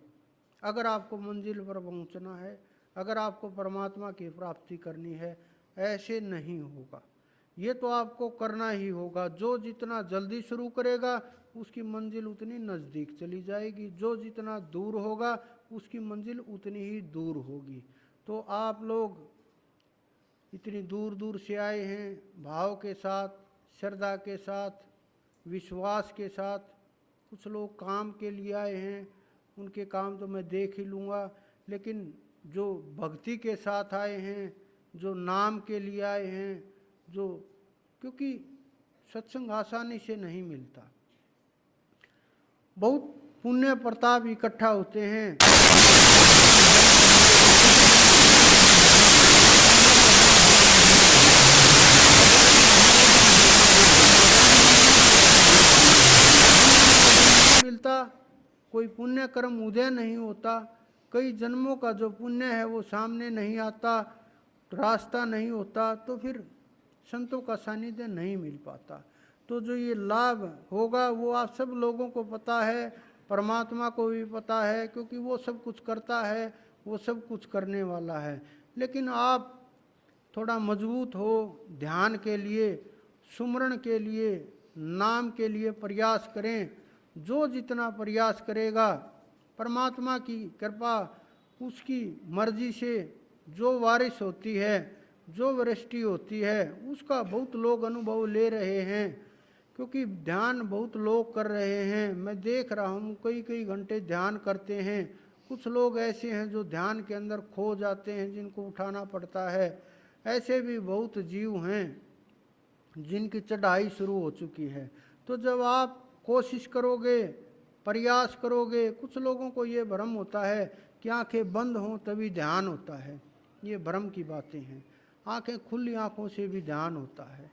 A: अगर आपको मंजिल पर पहुंचना है, अगर आपको परमात्मा की प्राप्ति करनी है, ऐसे नहीं होगा। ये तो आपको करना ही होगा। जो जितना जल्दी शुरू करेगा उसकी मंजिल उतनी नज़दीक चली जाएगी, जो जितना दूर होगा उसकी मंजिल उतनी ही दूर होगी। तो आप लोग इतनी दूर दूर से आए हैं, भाव के साथ, श्रद्धा के साथ, विश्वास के साथ। कुछ लोग काम के लिए आए हैं, उनके काम तो मैं देख ही लूँगा, लेकिन जो भक्ति के साथ आए हैं, जो नाम के लिए आए हैं, जो, क्योंकि सत्संग आसानी से नहीं मिलता, बहुत पुण्य प्रताप इकट्ठा होते हैं। मिलता, कोई पुण्य कर्म उदय नहीं होता, कई जन्मों का जो पुण्य है वो सामने नहीं आता, रास्ता नहीं होता, तो फिर संतों का सानिध्य नहीं मिल पाता। तो जो ये लाभ होगा वो आप सब लोगों को पता है, परमात्मा को भी पता है, क्योंकि वो सब कुछ करता है, वो सब कुछ करने वाला है। लेकिन आप थोड़ा मजबूत हो, ध्यान के लिए, सुमरण के लिए, नाम के लिए प्रयास करें। जो जितना प्रयास करेगा, परमात्मा की कृपा, उसकी मर्जी से जो बारिश होती है, जो वृष्टि होती है, उसका बहुत लोग अनुभव ले रहे हैं, क्योंकि ध्यान बहुत लोग कर रहे हैं। मैं देख रहा हूँ कई कई घंटे ध्यान करते हैं। कुछ लोग ऐसे हैं जो ध्यान के अंदर खो जाते हैं, जिनको उठाना पड़ता है। ऐसे भी बहुत जीव हैं जिनकी चढ़ाई शुरू हो चुकी है। तो जब आप कोशिश करोगे, प्रयास करोगे, कुछ लोगों को ये भ्रम होता है कि आंखें बंद हों तभी ध्यान होता है, ये भ्रम की बातें हैं। आंखें खुली आंखों से भी ध्यान होता है,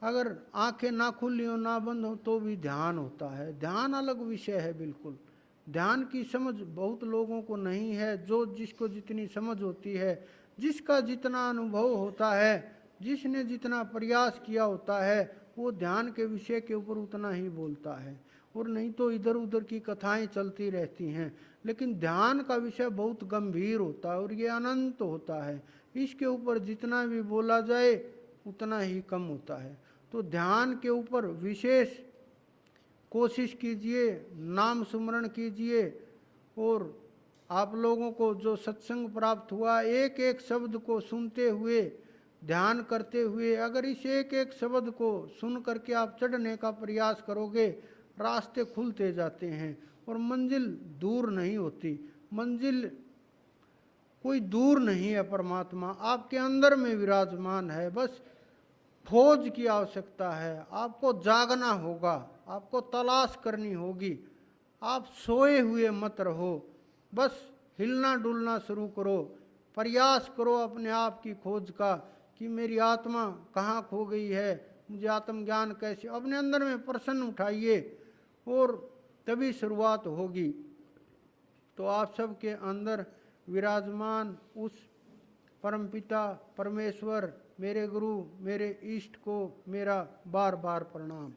A: अगर आंखें ना खुली हो ना बंद हो तो भी ध्यान होता है। ध्यान अलग विषय है बिल्कुल। ध्यान की समझ बहुत लोगों को नहीं है। जो जिसको जितनी समझ होती है, जिसका जितना अनुभव होता है, जिसने जितना प्रयास किया होता है, वो ध्यान के विषय के ऊपर उतना ही बोलता है, और नहीं तो इधर उधर की कथाएं चलती रहती हैं। लेकिन ध्यान का विषय बहुत गंभीर होता है और ये अनंत होता है। इसके ऊपर जितना भी बोला जाए उतना ही कम होता है। तो ध्यान के ऊपर विशेष कोशिश कीजिए, नाम सुमरण कीजिए, और आप लोगों को जो सत्संग प्राप्त हुआ, एक एक शब्द को सुनते हुए, ध्यान करते हुए, अगर इस एक एक शब्द को सुन करके आप चढ़ने का प्रयास करोगे, रास्ते खुलते जाते हैं और मंजिल दूर नहीं होती। मंजिल कोई दूर नहीं है, परमात्मा आपके अंदर में विराजमान है। बस खोज की आवश्यकता है, आपको जागना होगा, आपको तलाश करनी होगी। आप सोए हुए मत रहो, बस हिलना डुलना शुरू करो, प्रयास करो अपने आप की खोज का कि मेरी आत्मा कहाँ खो गई है, मुझे आत्मज्ञान कैसे, अपने अंदर में प्रश्न उठाइए और तभी शुरुआत होगी। तो आप सबके अंदर विराजमान उस परमपिता परमेश्वर, मेरे गुरु, मेरे इष्ट को मेरा बार बार प्रणाम।